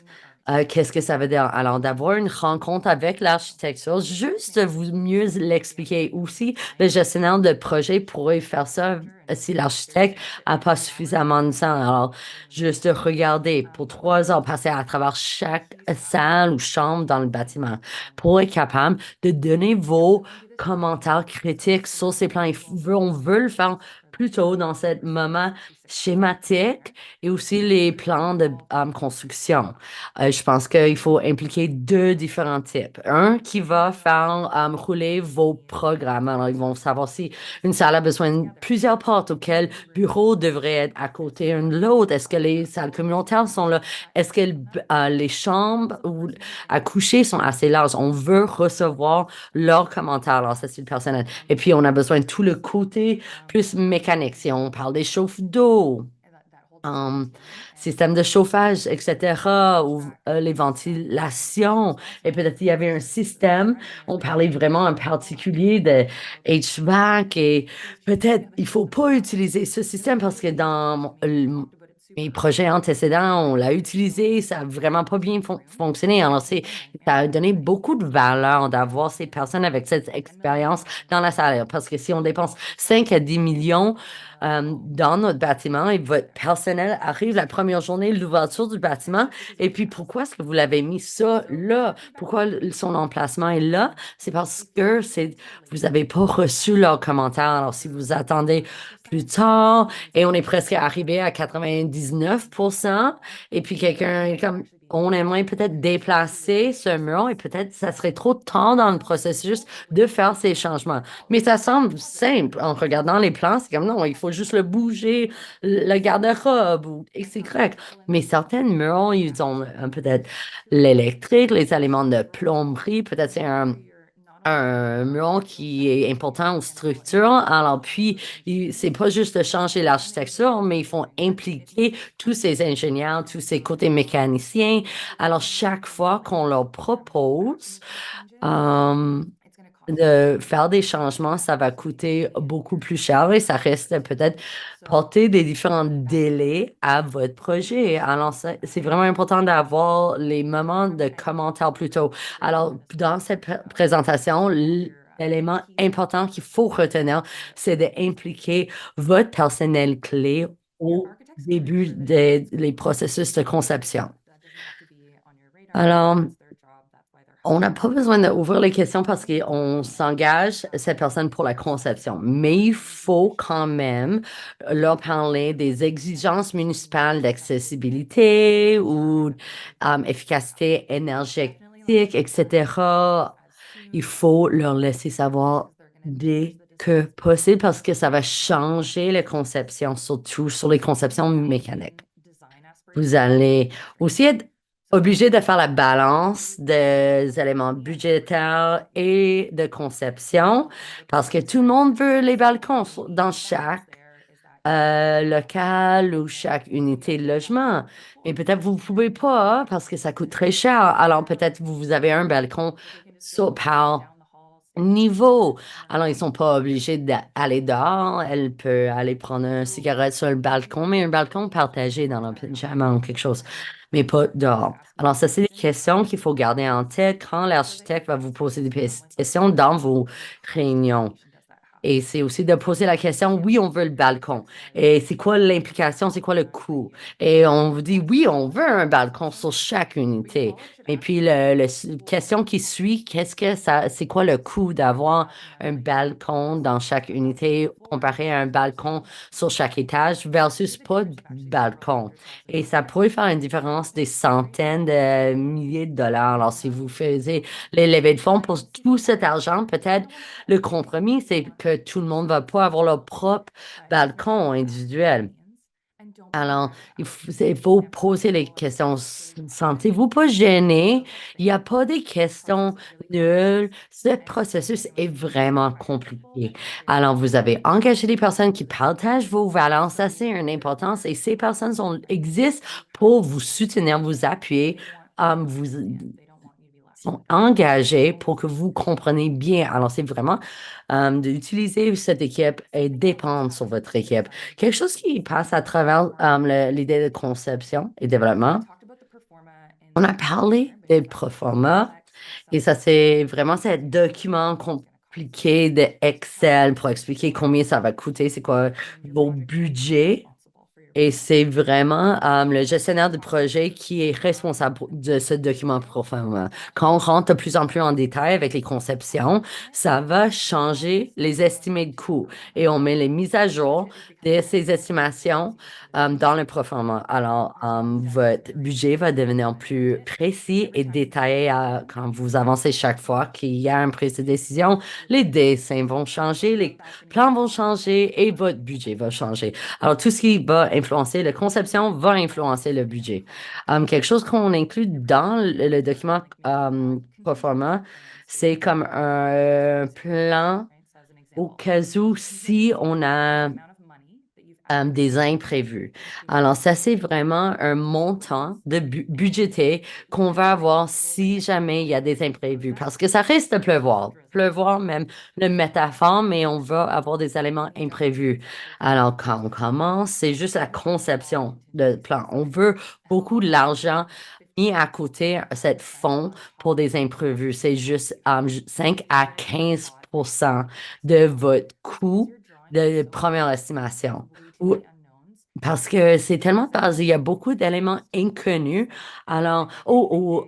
qu'est-ce que ça veut dire? Alors, d'avoir une rencontre avec l'architecture, juste vous mieux l'expliquer. Aussi, le gestionnaire de projet pourrait faire ça si l'architecte n'a pas suffisamment de temps. Alors, juste regarder pour 3 heures, passer à travers chaque salle ou chambre dans le bâtiment pour être capable de donner vos commentaires critiques sur ces plans. On veut le faire plutôt dans ce moment schématique et aussi les plans de construction. Je pense qu'il faut impliquer deux différents types. Un qui va faire rouler vos programmes. Alors, ils vont savoir si une salle a besoin de plusieurs portes, auquel bureau devrait être à côté l'un de l'autre. Est-ce que les salles communautaires sont là? Est-ce que les chambres ou à coucher sont assez larges? On veut recevoir leurs commentaires. Alors, ça, c'est le personnel. Et puis, on a besoin de tout le côté plus mécanique. Si on parle des chauffe d'eau, système de chauffage, etc., ou les ventilations. Et peut-être il y avait un système, on parlait vraiment en particulier de HVAC et peut-être il faut pas utiliser ce système parce que dans mes projets antécédents, on l'a utilisé, ça a vraiment pas bien fonctionné. Alors, ça a donné beaucoup de valeur d'avoir ces personnes avec cette expérience dans la salle. Parce que si on dépense 5 à 10 millions dans notre bâtiment et votre personnel arrive la première journée de l'ouverture du bâtiment. Et puis, pourquoi est-ce que vous l'avez mis ça là? Pourquoi son emplacement est là? C'est parce que vous n'avez pas reçu leurs commentaires. Alors, si vous attendez plus tard et on est presque arrivé à 99%, et puis quelqu'un est comme, on aimerait peut-être déplacer ce mur et peut-être ça serait trop de temps dans le processus de faire ces changements. Mais ça semble simple en regardant les plans. C'est comme non, il faut juste le bouger, le garde-robe ou XY. Mais certaines murs, ils ont peut-être l'électrique, les éléments de plomberie, peut-être c'est un mur qui est important aux structures. Alors, puis, c'est pas juste de changer l'architecture, mais ils font impliquer tous ces ingénieurs, tous ces côtés mécaniciens. Alors, chaque fois qu'on leur propose, de faire des changements, ça va coûter beaucoup plus cher et ça reste peut-être porter des différents délais à votre projet. Alors, c'est vraiment important d'avoir les moments de commentaires plus tôt. Alors, dans cette présentation, l'élément important qu'il faut retenir, c'est d'impliquer votre personnel clé au début des processus de conception. Alors, on n'a pas besoin d'ouvrir les questions parce qu'on s'engage cette personne pour la conception, mais il faut quand même leur parler des exigences municipales d'accessibilité ou efficacité énergétique, etc. Il faut leur laisser savoir dès que possible parce que ça va changer les conceptions, surtout sur les conceptions mécaniques. Vous allez aussi être obligé de faire la balance des éléments budgétaires et de conception parce que tout le monde veut les balcons dans chaque local ou chaque unité de logement. Mais peut-être vous ne pouvez pas parce que ça coûte très cher. Alors peut-être vous avez un balcon par niveau. Alors, ils sont pas obligés d'aller dehors. Elle peut aller prendre une cigarette sur le balcon, mais un balcon partagé dans le pyjama ou quelque chose, mais pas dehors. Alors, ça, c'est des questions qu'il faut garder en tête quand l'architecte va vous poser des questions dans vos réunions. Et c'est aussi de poser la question, oui, on veut le balcon. Et c'est quoi l'implication, c'est quoi le coût? Et on vous dit, oui, on veut un balcon sur chaque unité. Et puis, question qui suit, c'est quoi le coût d'avoir un balcon dans chaque unité comparé à un balcon sur chaque étage versus pas de balcon? Et ça pourrait faire une différence des centaines de milliers de dollars. Alors, si vous faisiez les levées de fonds pour tout cet argent, peut-être le compromis, c'est que tout le monde va pas avoir leur propre balcon individuel. Alors, il faut poser les questions. Sentez-vous pas gêné? Il n'y a pas des questions nulles. Ce processus est vraiment compliqué. Alors, vous avez engagé des personnes qui partagent vos valeurs. Ça, c'est une importance. Et ces personnes existent pour vous soutenir, vous appuyer, vous sont engagés pour que vous compreniez bien. Alors, c'est vraiment d'utiliser cette équipe et dépendre sur votre équipe. Quelque chose qui passe à travers l'idée de conception et développement. On a parlé des proforma et ça, c'est vraiment ce document qu'on expliquer de Excel pour expliquer combien ça va coûter, c'est quoi vos budgets. Et c'est vraiment le gestionnaire de projet qui est responsable de ce document profondément. Quand on rentre de plus en plus en détail avec les conceptions, ça va changer les estimés de coûts et on met les mises à jour de ces estimations dans le profondément. Alors, votre budget va devenir plus précis et détaillé quand vous avancez chaque fois qu'il y a une prise de décision. Les dessins vont changer, les plans vont changer et votre budget va changer. Alors, tout ce qui va influencer la conception va influencer le budget. Quelque chose qu'on inclut dans le document Proforma, c'est comme un plan au cas où si on a des imprévus. Alors, ça, c'est vraiment un montant de budgété qu'on va avoir si jamais il y a des imprévus, parce que ça risque de pleuvoir même le métaphore, mais on va avoir des éléments imprévus. Alors, quand on commence, c'est juste la conception de plan. On veut beaucoup l'argent mis à côté, cette fonds pour des imprévus. C'est juste 5 à 15% de votre coût de première estimation. Ou- Parce que c'est tellement basé, il y a beaucoup d'éléments inconnus. Alors, au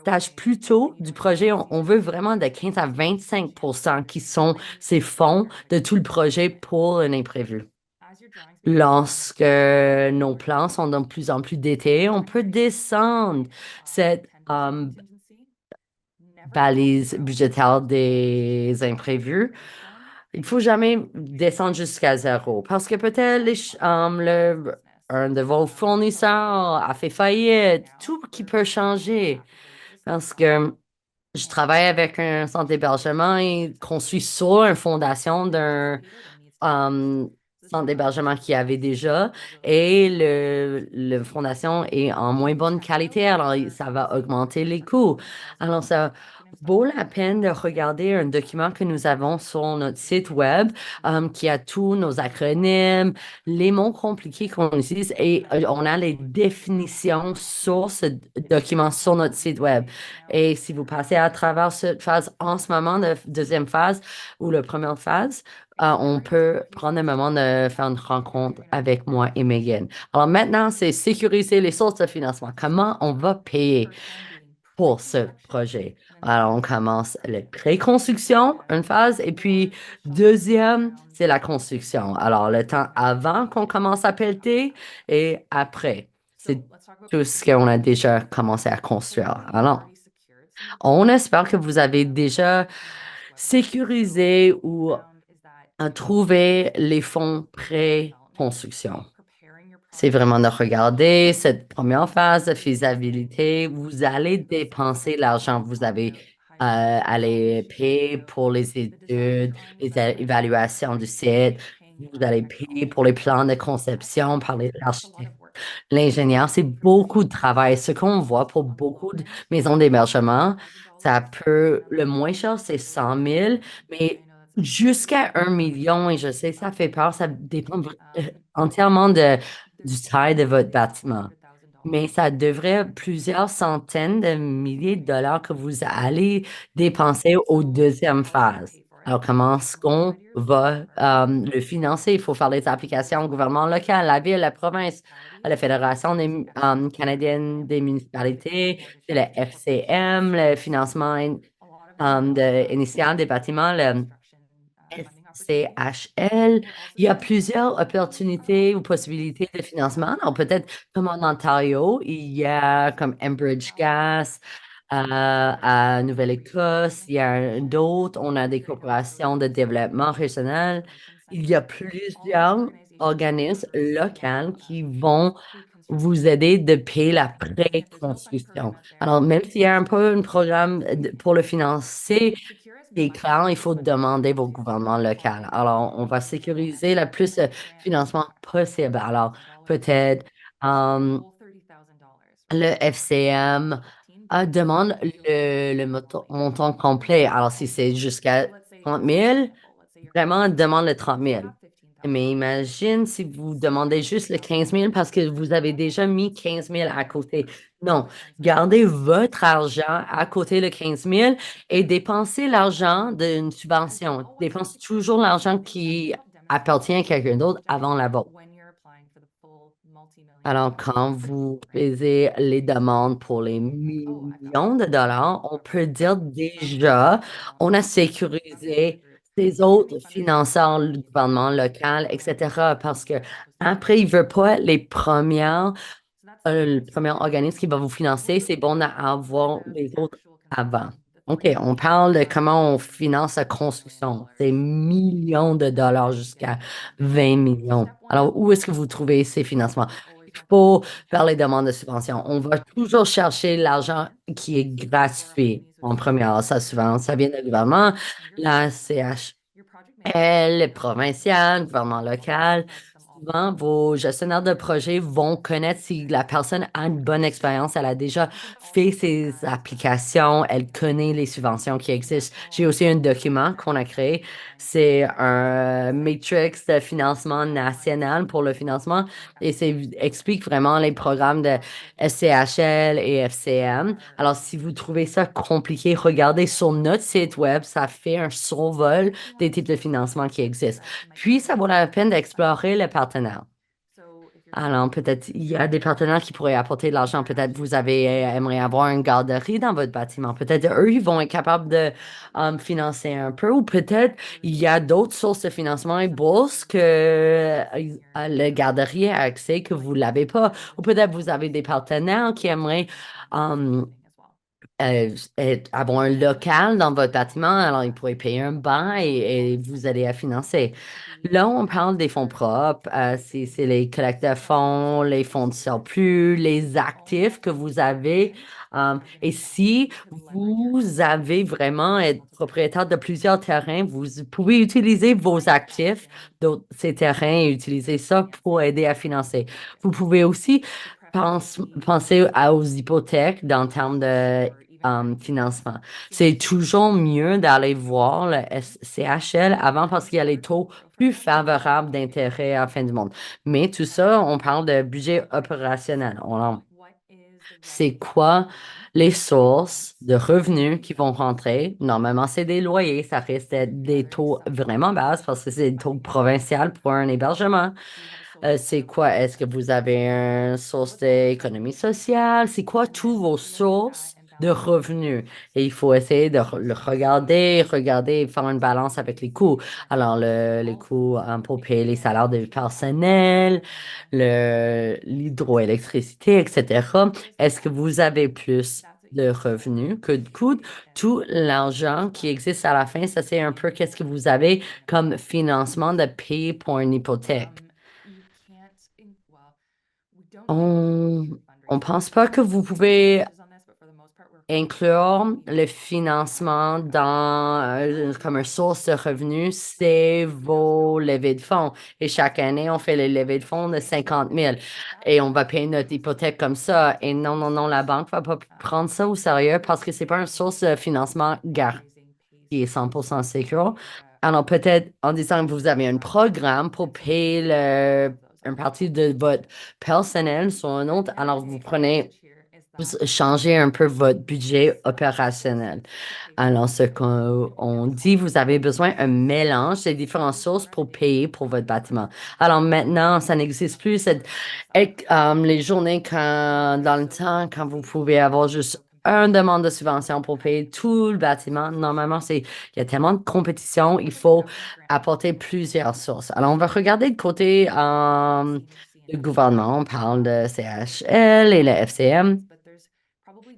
stage plus tôt du projet, on veut vraiment de 15 à 25% qui sont ces fonds de tout le projet pour un imprévu. Lorsque nos plans sont de plus en plus détaillés, on peut descendre cette balise budgétaire des imprévus. Il faut jamais descendre jusqu'à zéro parce que peut-être un de vos fournisseurs a fait faillite, tout qui peut changer. Parce que je travaille avec un centre d'hébergement et construit sur une fondation d'un euh, centre d'hébergement qu'il y avait déjà et le fondation est en moins bonne qualité, alors ça va augmenter les coûts. Alors, ça vaut la peine de regarder un document que nous avons sur notre site web qui a tous nos acronymes, les mots compliqués qu'on utilise et on a les définitions sur ce document sur notre site web. Et si vous passez à travers cette phase en ce moment, de deuxième phase ou la première phase, on peut prendre un moment de faire une rencontre avec moi et Megan. Alors maintenant, c'est sécuriser les sources de financement. Comment on va payer pour ce projet? Alors, on commence la pré-construction, une phase, et puis deuxième, c'est la construction. Alors, le temps avant qu'on commence à pelleter et après. C'est tout ce qu'on a déjà commencé à construire. Alors, on espère que vous avez déjà sécurisé ou trouvé les fonds pré-construction. C'est vraiment de regarder cette première phase de faisabilité. Vous allez dépenser l'argent. Vous avez allez payer pour les études, les évaluations du site. Vous allez payer pour les plans de conception par l'architecte. L'ingénieur, c'est beaucoup de travail. Ce qu'on voit pour beaucoup de maisons d'hébergement, le moins cher, c'est 100 000, mais jusqu'à 1 million, et je sais, ça fait peur, ça dépend entièrement du taille de votre bâtiment. Mais ça devrait plusieurs centaines de milliers de dollars que vous allez dépenser aux deuxième phase. Alors, comment est-ce qu'on va le financer? Il faut faire les applications au gouvernement local, la ville, la province, à la Fédération canadienne des municipalités, c'est le FCM, le financement initial des bâtiments, le CHL. Il y a plusieurs opportunités ou possibilités de financement. Alors, peut-être comme en Ontario, il y a comme Enbridge Gas à Nouvelle-Écosse. Il y a d'autres. On a des corporations de développement régional. Il y a plusieurs organismes locaux qui vont vous aider de payer la pré-construction. Alors, même s'il y a un peu un programme pour le financer, c'est clair, il faut demander au gouvernement local. Alors, on va sécuriser le plus de financement possible. Alors, peut-être le FCM demande le montant complet. Alors, si c'est jusqu'à 30 000, vraiment demande le 30 000. Mais imagine si vous demandez juste le 15 000 parce que vous avez déjà mis 15 000 à côté. Non, gardez votre argent à côté de 15 000 et dépensez l'argent d'une subvention. Dépensez toujours l'argent qui appartient à quelqu'un d'autre avant la vôtre. Alors, quand vous faisiez les demandes pour les millions de dollars, on peut dire déjà, on a sécurisé ces autres financeurs, le gouvernement local, etc. Parce que après, il ne veut pas les premières, le premier organisme qui va vous financer, c'est bon d'avoir les autres avant. OK, on parle de comment on finance la construction. C'est millions de dollars jusqu'à 20 millions. Alors, où est-ce que vous trouvez ces financements? Il faut faire les demandes de subvention. On va toujours chercher l'argent qui est gratuit en premier. Alors, ça, souvent, ça vient du gouvernement, la CHL, le provincial, le gouvernement local. Souvent, vos gestionnaires de projet vont connaître si la personne a une bonne expérience, elle a déjà fait ses applications, elle connaît les subventions qui existent. J'ai aussi un document qu'on a créé. C'est un matrix de financement national pour le financement et c'est explique vraiment les programmes de SCHL et FCM. Alors, si vous trouvez ça compliqué, regardez sur notre site web, ça fait un survol des types de financement qui existent. Puis, ça vaut la peine d'explorer les partenaires. Alors, peut-être il y a des partenaires qui pourraient apporter de l'argent. Peut-être vous avez aimeriez avoir une garderie dans votre bâtiment. Peut-être eux, ils vont être capables de financer un peu. Ou peut-être il y a d'autres sources de financement et bourses que le garderie a accès que vous ne l'avez pas. Ou peut-être vous avez des partenaires qui aimeraient um, avoir un local dans votre bâtiment, alors ils pourraient payer un bail et vous aider à financer. Là, on parle des fonds propres, c'est les collecteurs de fonds, les fonds de surplus, les actifs que vous avez. Et si vous avez vraiment être propriétaire de plusieurs terrains, vous pouvez utiliser vos actifs de ces terrains et utiliser ça pour aider à financer. Vous pouvez aussi penser aux hypothèques dans le terme de financement. C'est toujours mieux d'aller voir le CHL avant parce qu'il y a les taux plus favorables d'intérêt à la fin du monde. Mais tout ça, on parle de budget opérationnel. C'est quoi les sources de revenus qui vont rentrer? Normalement, c'est des loyers. Ça reste des taux vraiment bas parce que c'est des taux provinciaux pour un hébergement. C'est quoi? Est-ce que vous avez une source d'économie sociale? C'est quoi tous vos sources de revenus? Et il faut essayer de le regarder et faire une balance avec les coûts. Alors, les coûts pour payer les salaires du personnel, l'hydroélectricité, etc. Est-ce que vous avez plus de revenus que de coûts? Tout l'argent qui existe à la fin, ça c'est un peu qu'est-ce que vous avez comme financement de payer pour une hypothèque. On on pense pas que vous pouvez inclure le financement dans comme une source de revenus, c'est vos levées de fonds. Et chaque année, on fait les levées de fonds de 50 000 et on va payer notre hypothèque comme ça. Et non, non, non, la banque va pas prendre ça au sérieux parce que c'est pas une source de financement garantie qui est 100% sécure. Alors, peut-être en disant que vous avez un programme pour payer une partie de votre personnel sur un autre, alors vous prenez, vous changez un peu votre budget opérationnel. Alors, ce qu'on dit, vous avez besoin d'un mélange des différentes sources pour payer pour votre bâtiment. Alors maintenant, ça n'existe plus les journées dans le temps, quand vous pouvez avoir juste une demande de subvention pour payer tout le bâtiment. Normalement, il y a tellement de compétition, il faut apporter plusieurs sources. Alors, on va regarder le côté du gouvernement. On parle de CHL et le FCM.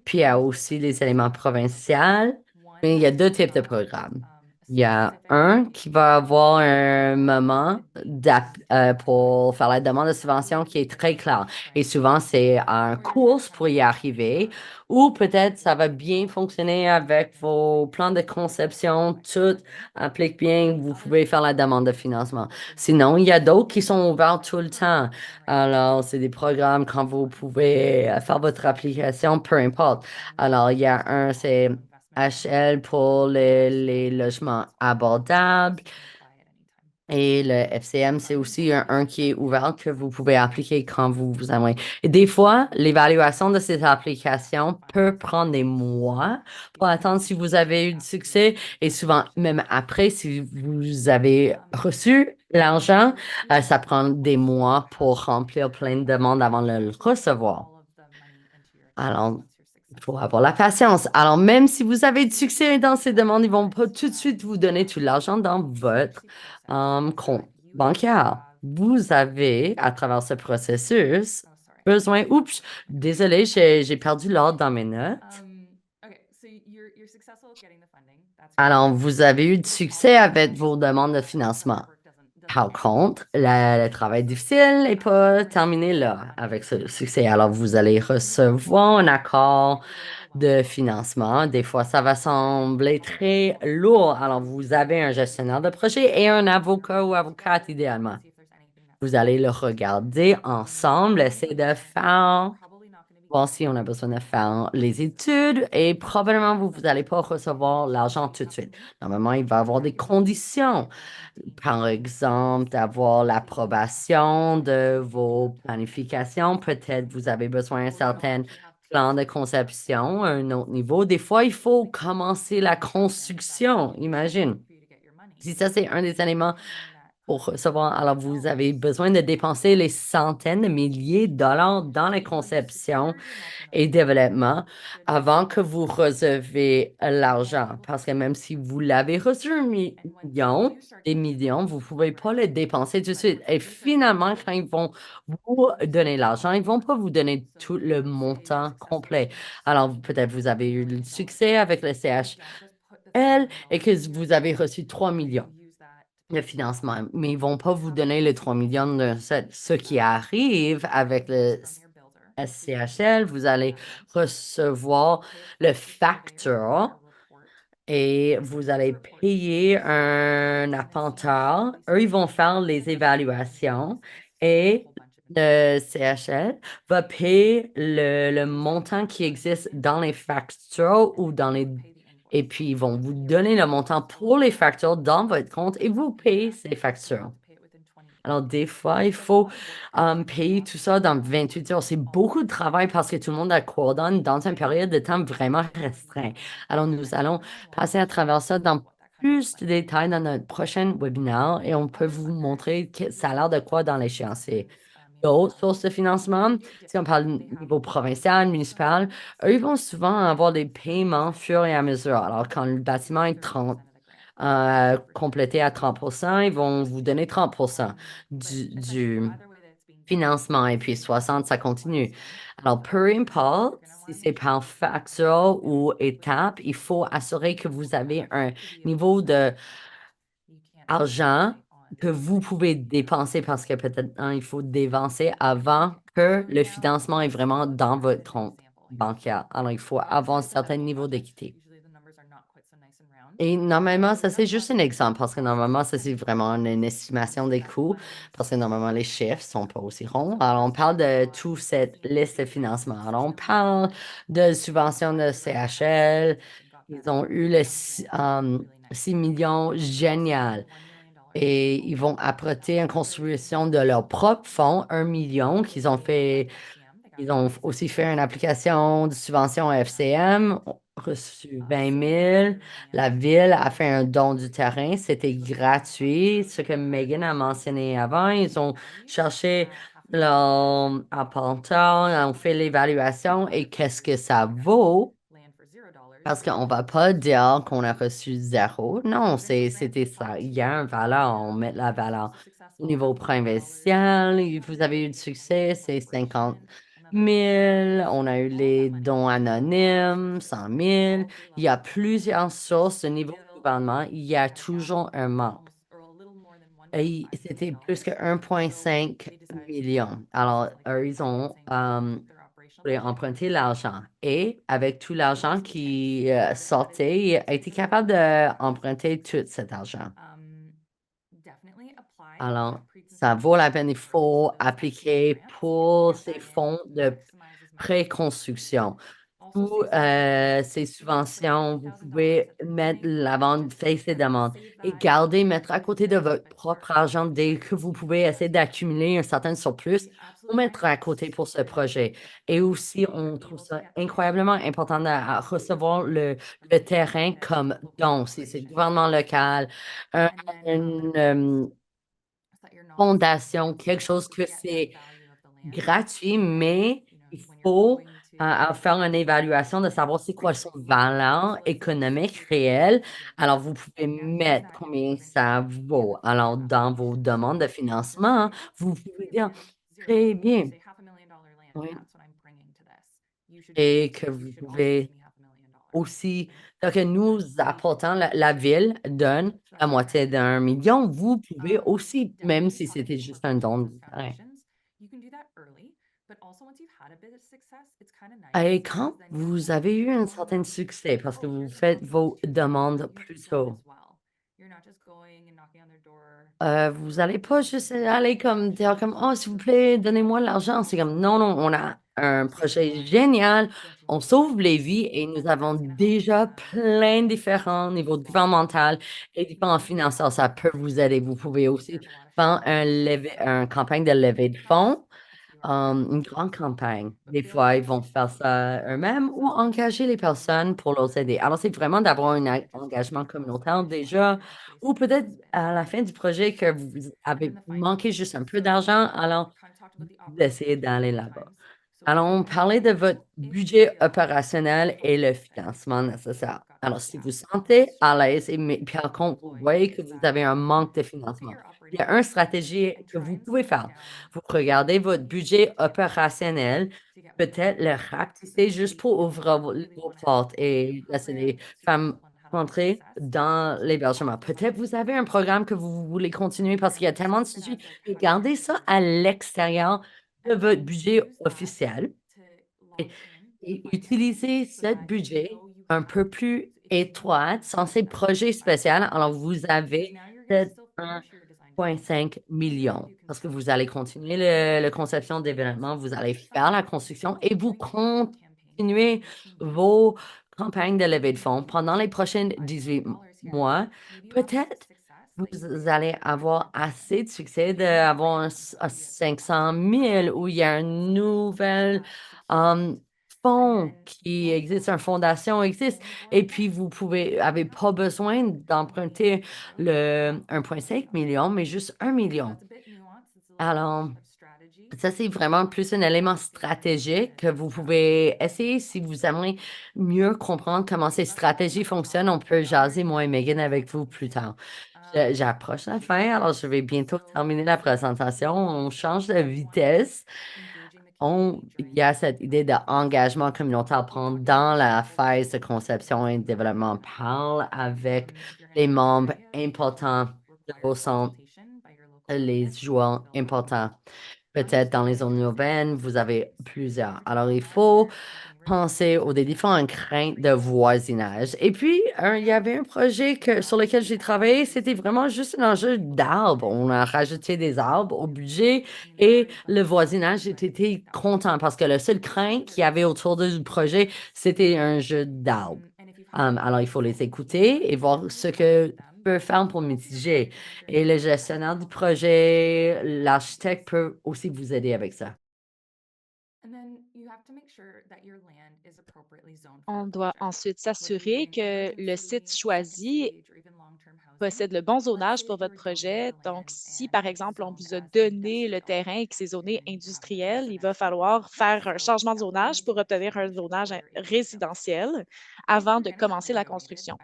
Puis il y a aussi les éléments provinciaux. Mais il y a deux types de programmes. Il y a un qui va avoir un moment pour faire la demande de subvention qui est très clair. Et souvent, c'est un course pour y arriver. Ou peut-être ça va bien fonctionner avec vos plans de conception. Tout implique bien que vous pouvez faire la demande de financement. Sinon, il y a d'autres qui sont ouverts tout le temps. Alors, c'est des programmes quand vous pouvez faire votre application, peu importe. Alors, il y a un, c'est HL pour les logements abordables. Et le FCM, c'est aussi un qui est ouvert que vous pouvez appliquer quand vous aimez. Et des fois, l'évaluation de cette application peut prendre des mois pour attendre si vous avez eu du succès. Et souvent, même après, si vous avez reçu l'argent, ça prend des mois pour remplir plein de demandes avant de le recevoir. Alors, il faut avoir la patience. Alors, même si vous avez du succès dans ces demandes, ils ne vont pas tout de suite vous donner tout l'argent dans votre compte bancaire. Vous avez, à travers ce processus, besoin... Oups, désolé, j'ai perdu l'ordre dans mes notes. Alors, vous avez eu du succès avec vos demandes de financement. Par contre, le travail difficile n'est pas terminé là avec ce succès. Alors, vous allez recevoir un accord de financement. Des fois, ça va sembler très lourd. Alors, vous avez un gestionnaire de projet et un avocat ou avocate idéalement. Vous allez le regarder ensemble, essayer de faire, voir si on a besoin de faire les études et probablement vous n'allez pas recevoir l'argent tout de suite. Normalement, il va y avoir des conditions. Par exemple, d'avoir l'approbation de vos planifications. Peut-être vous avez besoin d'un certain plan de conception, à un autre niveau. Des fois, il faut commencer la construction, imagine. Si ça, c'est un des éléments pour recevoir, alors vous avez besoin de dépenser les centaines de milliers de dollars dans la conception et développement avant que vous recevez l'argent. Parce que même si vous l'avez reçu un million, des millions, vous ne pouvez pas le dépenser tout de suite. Et finalement, quand ils vont vous donner l'argent, ils ne vont pas vous donner tout le montant complet. Alors, peut-être vous avez eu le succès avec le CHL et que vous avez reçu 3 millions de financement, mais ils ne vont pas vous donner les 3 millions de ce qui arrive avec le SCHL, vous allez recevoir le facture et vous allez payer un appenteur. Eux, ils vont faire les évaluations et le CHL va payer le montant qui existe dans les factures ou dans les... Et puis, ils vont vous donner le montant pour les factures dans votre compte et vous payez ces factures. Alors, des fois, il faut payer tout ça dans 28 heures. C'est beaucoup de travail parce que tout le monde a coordonné dans une période de temps vraiment restreint. Alors, nous allons passer à travers ça dans plus de détails dans notre prochain webinaire et on peut vous montrer que ça a l'air de quoi dans l'échéancier. D'autres sources de financement, si on parle niveau provincial, municipal, eux, ils vont souvent avoir des paiements au fur et à mesure. Alors, quand le bâtiment est 30, complété à 30 ils vont vous donner 30 du financement et puis 60, ça continue. Alors, peu importe si c'est par facture ou étape, il faut assurer que vous avez un niveau de argent que vous pouvez dépenser parce que peut-être il faut dépenser avant que le financement est vraiment dans votre compte bancaire. Alors, il faut avoir un certain niveau d'équité. Et normalement, ça, c'est juste un exemple parce que normalement, ça, c'est vraiment une estimation des coûts parce que normalement, les chiffres sont pas aussi ronds. Alors, on parle de toute cette liste de financement. Alors, on parle de subventions de CHL. Ils ont eu le 6 millions, génial. Et ils vont apprêter une construction de leur propre fonds, 1 million, qu'ils ont fait. Ils ont aussi fait une application de subvention à FCM, ont reçu 20 000. La ville a fait un don du terrain. C'était gratuit. Ce que Megan a mentionné avant, ils ont cherché leur apporteur, ont fait l'évaluation et qu'est-ce que ça vaut? Parce qu'on ne va pas dire qu'on a reçu zéro. Non, c'était ça. Il y a une valeur, on met la valeur. Au niveau provincial, vous avez eu du succès, c'est 50 000. On a eu les dons anonymes, 100 000. Il y a plusieurs sources au niveau du gouvernement. Il y a toujours un manque. Et c'était plus que 1,5 million. Alors, eux, ils ont voulaient emprunter l'argent. Et avec tout l'argent qui sortait, il a été capable d'emprunter tout cet argent. Alors, ça vaut la peine, il faut appliquer pour ces fonds de préconstruction. Ou ces subventions, vous pouvez mettre l'avant, faire ces demandes et garder, mettre à côté de votre propre argent dès que vous pouvez essayer d'accumuler un certain surplus pour mettre à côté pour ce projet. Et aussi, on trouve ça incroyablement important de à recevoir le terrain comme don. Si c'est le gouvernement local, un une, fondation, quelque chose que c'est gratuit, mais il faut, faire une évaluation de savoir c'est quoi son valeur économique réelle. Alors, vous pouvez mettre combien ça vaut. Alors, dans vos demandes de financement, vous pouvez dire: «Très bien». Oui, et que vous pouvez aussi donc nous apportant la ville donne la moitié d'1 million, vous pouvez aussi, même si c'était juste un don du terrain. Et quand vous avez eu un certain succès, parce que vous faites vos demandes plus tôt, vous allez pas juste aller comme dire comme: «Oh, s'il vous plaît, donnez-moi l'argent». C'est comme: «Non, non, on a un projet génial, on sauve les vies et nous avons déjà plein de différents niveaux gouvernemental et différents financeurs. Ça peut vous aider». Vous pouvez aussi faire un campagne de levée de fonds. Une grande campagne. Des fois, ils vont faire ça eux-mêmes ou engager les personnes pour leur aider. Alors, c'est vraiment d'avoir un engagement communautaire déjà, ou peut-être à la fin du projet que vous avez manqué juste un peu d'argent, alors vous essayez d'aller là-bas. Alors, on parlait de votre budget opérationnel et le financement nécessaire. Alors, si vous sentez à l'aise et mais puis par contre, vous voyez que vous avez un manque de financement, il y a une stratégie que vous pouvez faire. Vous regardez votre budget opérationnel, peut-être le rapetisser juste pour ouvrir vos portes et laisser les femmes rentrer dans l'hébergement. Peut-être vous avez un programme que vous voulez continuer parce qu'il y a tellement de sujets, mais gardez ça à l'extérieur de votre budget officiel et utilisez ce budget un peu plus étroit sans ces projets spéciaux. Alors, vous avez peut-être 1,5 million parce que vous allez continuer le conception d'événements, vous allez faire la construction et vous continuez vos campagnes de levée de fonds pendant les prochaines 18 mois. Peut-être vous allez avoir assez de succès d'avoir un 500 000 où il y a un nouvel, hem, fonds qui existe, une fondation existe et puis vous avez pas besoin d'emprunter le 1,5 million, mais juste 1 million. Alors, ça, c'est vraiment plus un élément stratégique que vous pouvez essayer si vous aimeriez mieux comprendre comment ces stratégies fonctionnent. On peut jaser, moi et Megan, avec vous plus tard. J'approche la fin, alors je vais bientôt terminer la présentation. On change de vitesse. Il y a cette idée d'engagement communautaire pendant la phase de conception et de développement. On parle avec les membres importants de vos centres, les joueurs importants. Peut-être dans les zones urbaines, vous avez plusieurs. Alors, il faut penser aux des différentes craintes de voisinage. Et puis, il y avait un projet sur lequel j'ai travaillé, c'était vraiment juste un enjeu d'arbres. On a rajouté des arbres au budget et le voisinage était content parce que le seul crainte qu'il y avait autour du projet, c'était un jeu d'arbres. Alors, il faut les écouter et voir ce que peut faire pour mitiger. Et le gestionnaire du projet, l'architecte peut aussi vous aider avec ça. On doit ensuite s'assurer que le site choisi possède le bon zonage pour votre projet. Donc, si par exemple, on vous a donné le terrain et que c'est zoné industriel, il va falloir faire un changement de zonage pour obtenir un zonage résidentiel avant de commencer la construction.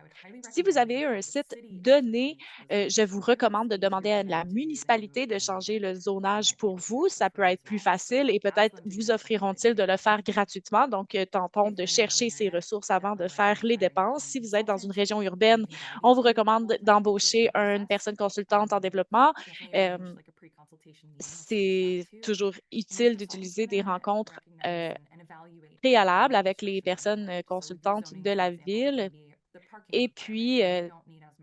Si vous avez un site donné, je vous recommande de demander à la municipalité de changer le zonage pour vous. Ça peut être plus facile et peut-être vous offriront-ils de le faire gratuitement. Donc, tentons de chercher ces ressources avant de faire les dépenses. Si vous êtes dans une région urbaine, on vous recommande d'embaucher une personne consultante en développement. Euh, c'est toujours utile d'utiliser des rencontres préalables avec les personnes consultantes de la ville. Et puis,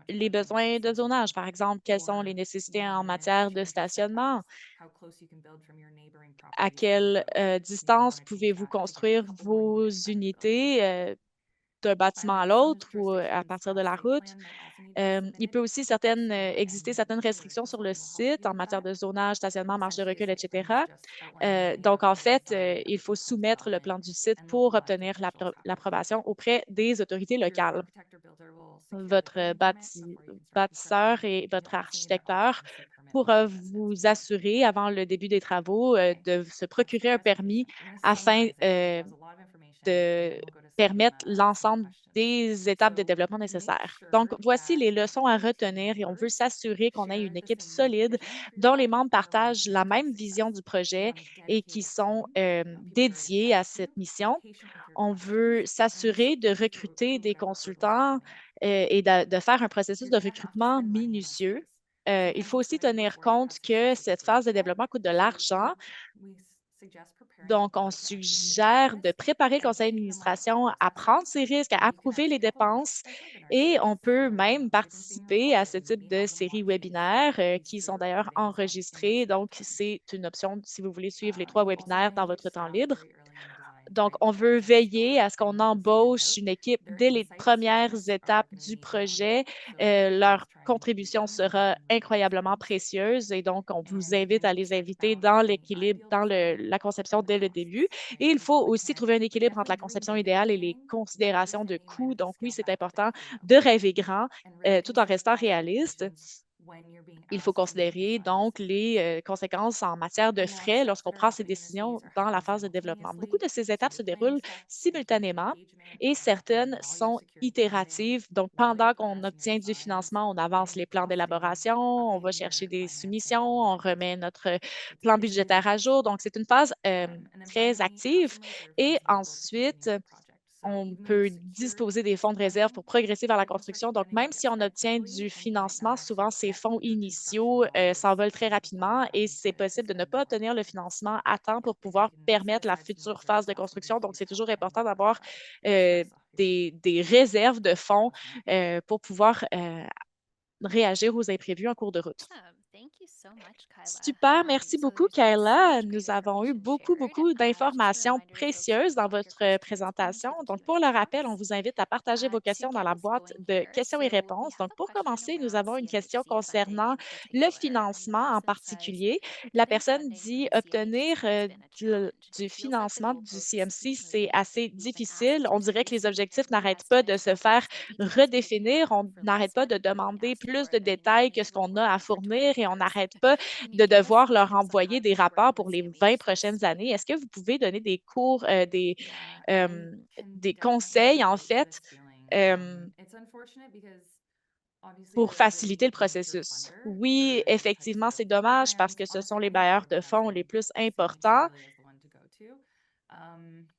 les besoins de zonage, par exemple, quelles sont les nécessités en matière de stationnement, à quelle distance pouvez-vous construire vos unités d'un bâtiment à l'autre ou à partir de la route. Il peut aussi exister certaines restrictions sur le site en matière de zonage, stationnement, marge de recul, etc. Donc, en fait, il faut soumettre le plan du site pour obtenir l'approbation auprès des autorités locales. Votre bâtisseur et votre architecteur pourra vous assurer avant le début des travaux de se procurer un permis afin de permettre l'ensemble des étapes de développement nécessaires. Donc, voici les leçons à retenir et on veut s'assurer qu'on ait une équipe solide dont les membres partagent la même vision du projet et qui sont dédiés à cette mission. On veut s'assurer de recruter des consultants et de faire un processus de recrutement minutieux. Il faut aussi tenir compte que cette phase de développement coûte de l'argent. Donc, on suggère de préparer le conseil d'administration à prendre ces risques, à approuver les dépenses et on peut même participer à ce type de séries webinaires qui sont d'ailleurs enregistrées. Donc, c'est une option si vous voulez suivre les 3 webinaires dans votre temps libre. Donc, on veut veiller à ce qu'on embauche une équipe dès les premières étapes du projet. Leur contribution sera incroyablement précieuse et donc, on vous invite à les inviter dans l'équilibre, dans la conception dès le début. Et il faut aussi trouver un équilibre entre la conception idéale et les considérations de coût. Donc, oui, c'est important de rêver grand tout en restant réaliste. Il faut considérer donc les conséquences en matière de frais lorsqu'on prend ces décisions dans la phase de développement. Beaucoup de ces étapes se déroulent simultanément et certaines sont itératives. Donc, pendant qu'on obtient du financement, on avance les plans d'élaboration, on va chercher des soumissions, on remet notre plan budgétaire à jour. Donc, c'est une phase très active. Et ensuite, on peut disposer des fonds de réserve pour progresser vers la construction. Donc, même si on obtient du financement, souvent ces fonds initiaux s'envolent très rapidement et c'est possible de ne pas obtenir le financement à temps pour pouvoir permettre la future phase de construction. Donc, c'est toujours important d'avoir euh, des réserves de fonds pour pouvoir réagir aux imprévus en cours de route. Super, merci beaucoup, Kayla. Nous avons eu beaucoup d'informations précieuses dans votre présentation. Donc, pour le rappel, on vous invite à partager vos questions dans la boîte de questions et réponses. Donc, pour commencer, nous avons une question concernant le financement en particulier. La personne dit obtenir du financement du CMC, c'est assez difficile. On dirait que les objectifs n'arrêtent pas de se faire redéfinir. On n'arrête pas de demander plus de détails que ce qu'on a à fournir et on n'arrête pas de devoir leur envoyer des rapports pour les 20 prochaines années. Est-ce que vous pouvez donner des cours, euh, des conseils, en fait, euh, pour faciliter le processus? Oui, effectivement, c'est dommage parce que ce sont les bailleurs de fonds les plus importants.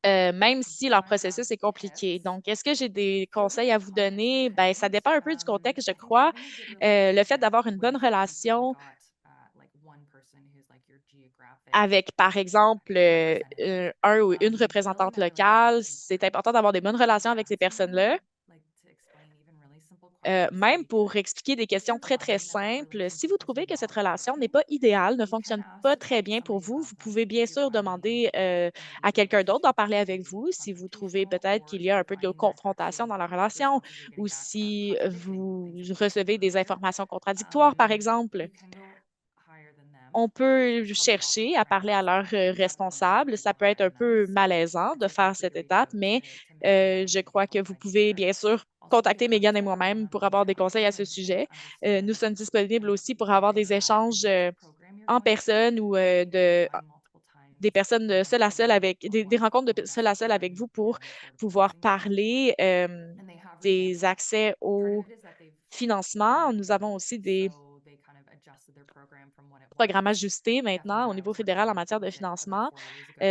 Même si leur processus est compliqué. Donc, est-ce que j'ai des conseils à vous donner? Ben, ça dépend un peu du contexte, je crois. Le fait d'avoir une bonne relation avec, par exemple, un ou une représentante locale, c'est important d'avoir des bonnes relations avec ces personnes-là. Même pour expliquer des questions très simples, si vous trouvez que cette relation n'est pas idéale, ne fonctionne pas très bien pour vous, vous pouvez bien sûr demander à quelqu'un d'autre d'en parler avec vous si vous trouvez peut-être qu'il y a un peu de confrontation dans la relation ou si vous recevez des informations contradictoires, par exemple. On peut chercher à parler à leur responsable. Ça peut être un peu malaisant de faire cette étape, mais je crois que vous pouvez bien sûr contacter Megan et moi-même pour avoir des conseils à ce sujet. Nous sommes disponibles aussi pour avoir des échanges en personne ou des personnes de seul à seul avec des rencontres de seul à seul avec vous pour pouvoir parler des accès au financement. Nous avons aussi des programme ajusté maintenant au niveau fédéral en matière de financement.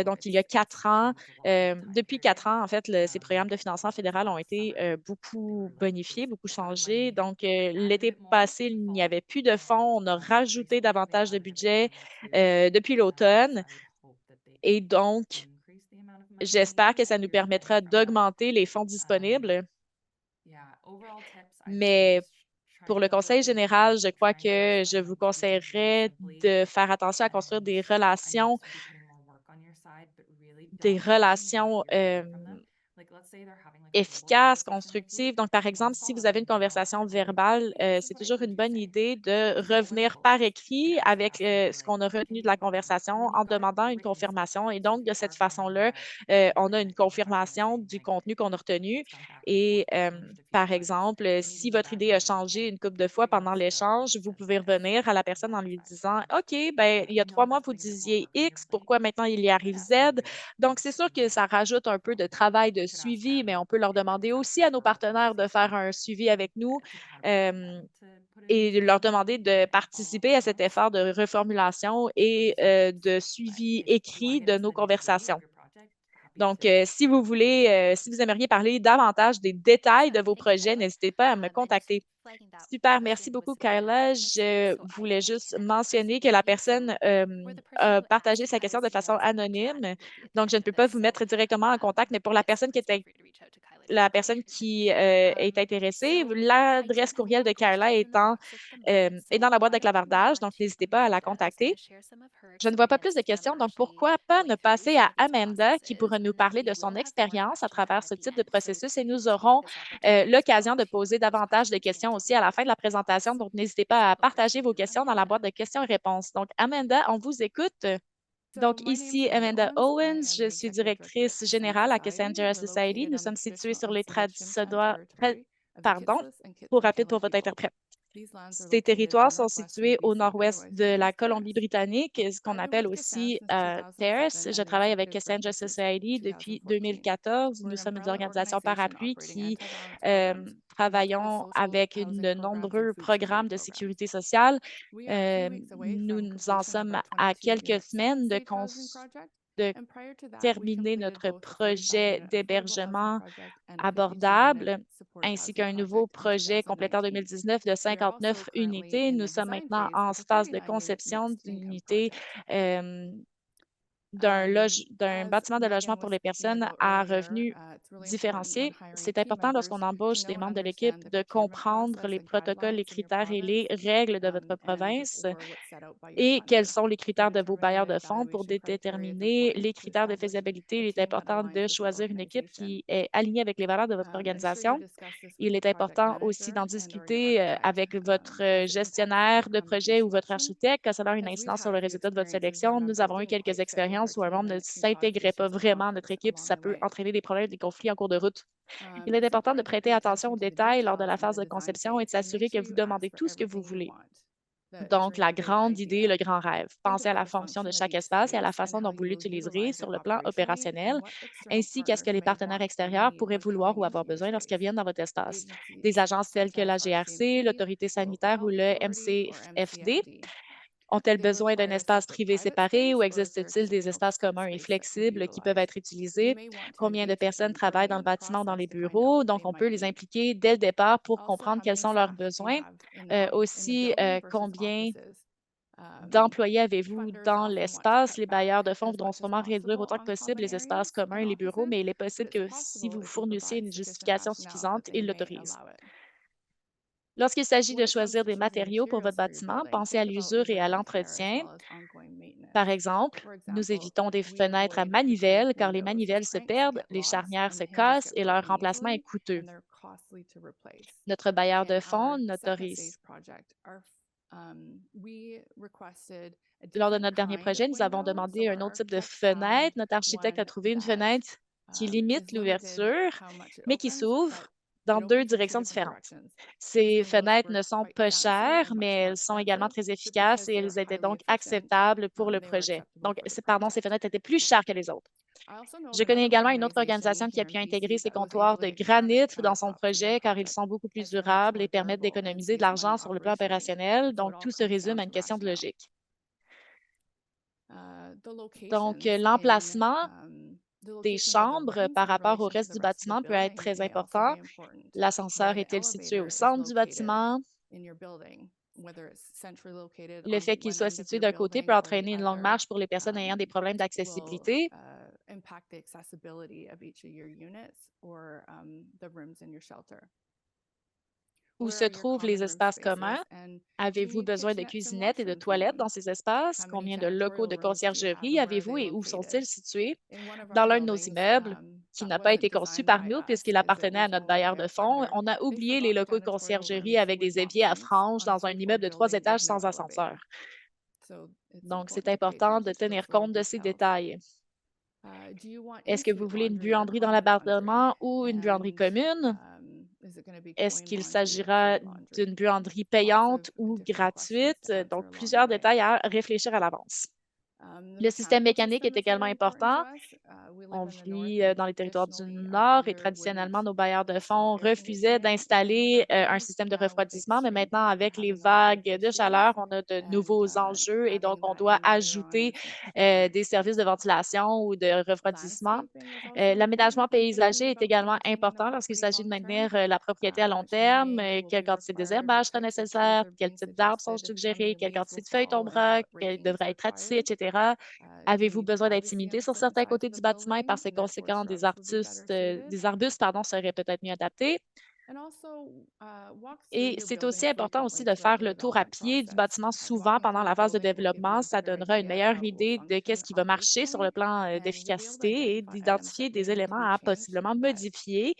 Donc, il y a 4 ans, depuis 4 ans, en fait, ces programmes de financement fédéral ont été beaucoup bonifiés, beaucoup changés. Donc, l'été passé, il n'y avait plus de fonds. On a rajouté davantage de budget depuis l'automne. Et donc, j'espère que ça nous permettra d'augmenter les fonds disponibles. Mais Pour le conseil général, je crois que je vous conseillerais de faire attention à construire des relations efficace, constructive. Donc, par exemple, si vous avez une conversation verbale, c'est toujours une bonne idée de revenir par écrit avec ce qu'on a retenu de la conversation en demandant une confirmation. Et donc, de cette façon-là, on a une confirmation du contenu qu'on a retenu. Et par exemple, si votre idée a changé une couple de fois pendant l'échange, vous pouvez revenir à la personne en lui disant, OK, ben, il y a 3 mois, vous disiez X, pourquoi maintenant il y arrive Z? Donc, c'est sûr que ça rajoute un peu de travail de suivi, mais on peut leur demander aussi à nos partenaires de faire un suivi avec nous et leur demander de participer à cet effort de reformulation et de suivi écrit de nos conversations. Donc, si vous voulez, si vous aimeriez parler davantage des détails de vos projets, n'hésitez pas à me contacter. Super, merci beaucoup, Kyla. Je voulais juste mentionner que la personne a partagé sa question de façon anonyme, donc je ne peux pas vous mettre directement en contact, mais pour la personne qui est intéressée, l'adresse courriel de Kyla est dans la boîte de clavardage, donc n'hésitez pas à la contacter. Je ne vois pas plus de questions, donc pourquoi pas ne passer à Amanda qui pourra nous parler de son expérience à travers ce type de processus et nous aurons l'occasion de poser davantage de questions aussi à la fin de la présentation. Donc, n'hésitez pas à partager vos questions dans la boîte de questions et réponses. Donc, Amanda, on vous écoute. Donc, ici Amanda Owens, je suis directrice générale à Cassandra Society. Nous sommes situés sur les pardon, trop rapide pour votre interprète. Ces territoires sont situés au nord-ouest de la Colombie-Britannique, ce qu'on appelle aussi Terrace. Je travaille avec Cassandra Society depuis 2014. Nous sommes une organisation parapluie qui travaillons avec de nombreux programmes de sécurité sociale. Nous en sommes à quelques semaines de terminer notre projet d'hébergement abordable, ainsi qu'un nouveau projet complété en 2019 de 59 unités. Nous sommes maintenant en phase de conception d'une unité d'un bâtiment de logement pour les personnes à revenus différenciés. C'est important lorsqu'on embauche des membres de l'équipe de comprendre les protocoles, les critères et les règles de votre province et quels sont les critères de vos bailleurs de fonds pour déterminer les critères de faisabilité. Il est important de choisir une équipe qui est alignée avec les valeurs de votre organisation. Il est important aussi d'en discuter avec votre gestionnaire de projet ou votre architecte concernant une incidence sur le résultat de votre sélection. Nous avons eu quelques expériences où un membre ne s'intégrait pas vraiment à notre équipe. Ça peut entraîner des problèmes, des conflits en cours de route. Il est important de prêter attention aux détails lors de la phase de conception et de s'assurer que vous demandez tout ce que vous voulez. Donc, la grande idée, le grand rêve. Pensez à la fonction de chaque espace et à la façon dont vous l'utiliserez sur le plan opérationnel, ainsi qu'à ce que les partenaires extérieurs pourraient vouloir ou avoir besoin lorsqu'ils viennent dans votre espace. Des agences telles que la GRC, l'autorité sanitaire ou le MCFD ont-elles besoin d'un espace privé séparé ou existe-t-il des espaces communs et flexibles qui peuvent être utilisés? Combien de personnes travaillent dans le bâtiment ou dans les bureaux? Donc, on peut les impliquer dès le départ pour comprendre quels sont leurs besoins. Aussi, combien d'employés avez-vous dans l'espace? Les bailleurs de fonds voudront sûrement réduire autant que possible les espaces communs et les bureaux, mais il est possible que si vous fournissiez une justification suffisante, ils l'autorisent. Lorsqu'il s'agit de choisir des matériaux pour votre bâtiment, pensez à l'usure et à l'entretien. Par exemple, nous évitons des fenêtres à manivelle car les manivelles se perdent, les charnières se cassent et leur remplacement est coûteux. Notre bailleur de fonds n'autorise. Lors de notre dernier projet, nous avons demandé un autre type de fenêtre. Notre architecte a trouvé une fenêtre qui limite l'ouverture, mais qui s'ouvre dans deux directions différentes. Ces fenêtres ne sont pas chères, mais elles sont également très efficaces et elles étaient donc acceptables pour le projet. Donc, ces fenêtres étaient plus chères que les autres. Je connais également une autre organisation qui a pu intégrer ces comptoirs de granit dans son projet car ils sont beaucoup plus durables et permettent d'économiser de l'argent sur le plan opérationnel. Donc, tout se résume à une question de logique. Donc, l'emplacement des chambres par rapport au reste du bâtiment peut être très important. L'ascenseur est-il situé au centre du bâtiment? Le fait qu'il soit situé d'un côté peut entraîner une longue marche pour les personnes ayant des problèmes d'accessibilité. Où se trouvent les espaces communs? Avez-vous besoin de cuisinettes et de toilettes dans ces espaces? Combien de locaux de conciergerie avez-vous et où sont-ils situés? Dans l'un de nos immeubles, qui n'a pas été conçu par nous puisqu'il appartenait à notre bailleur de fonds, on a oublié les locaux de conciergerie avec des éviers à franges dans un immeuble de 3 étages sans ascenseur. Donc, c'est important de tenir compte de ces détails. Est-ce que vous voulez une buanderie dans l'appartement ou une buanderie commune? Est-ce qu'il s'agira d'une buanderie payante ou gratuite? Donc, plusieurs détails à réfléchir à l'avance. Le système mécanique est également important. On vit dans les territoires du Nord et traditionnellement, nos bailleurs de fonds refusaient d'installer un système de refroidissement, mais maintenant, avec les vagues de chaleur, on a de nouveaux enjeux et donc on doit ajouter des services de ventilation ou de refroidissement. L'aménagement paysager est également important lorsqu'il s'agit de maintenir la propriété à long terme. Quelle quantité de désherbage sera nécessaire? Quel type d'arbres sont suggérés? Quelle quantité de feuilles tombera? Quelles devraient être ratissées, etc. Avez-vous besoin d'intimité sur certains côtés du bâtiment et par ses conséquents, des arbustes, pardon, seraient peut-être mieux adaptés? Et c'est aussi important aussi de faire le tour à pied du bâtiment souvent pendant la phase de développement. Ça donnera une meilleure idée de qu'est-ce qui va marcher sur le plan d'efficacité et d'identifier des éléments à possiblement modifier,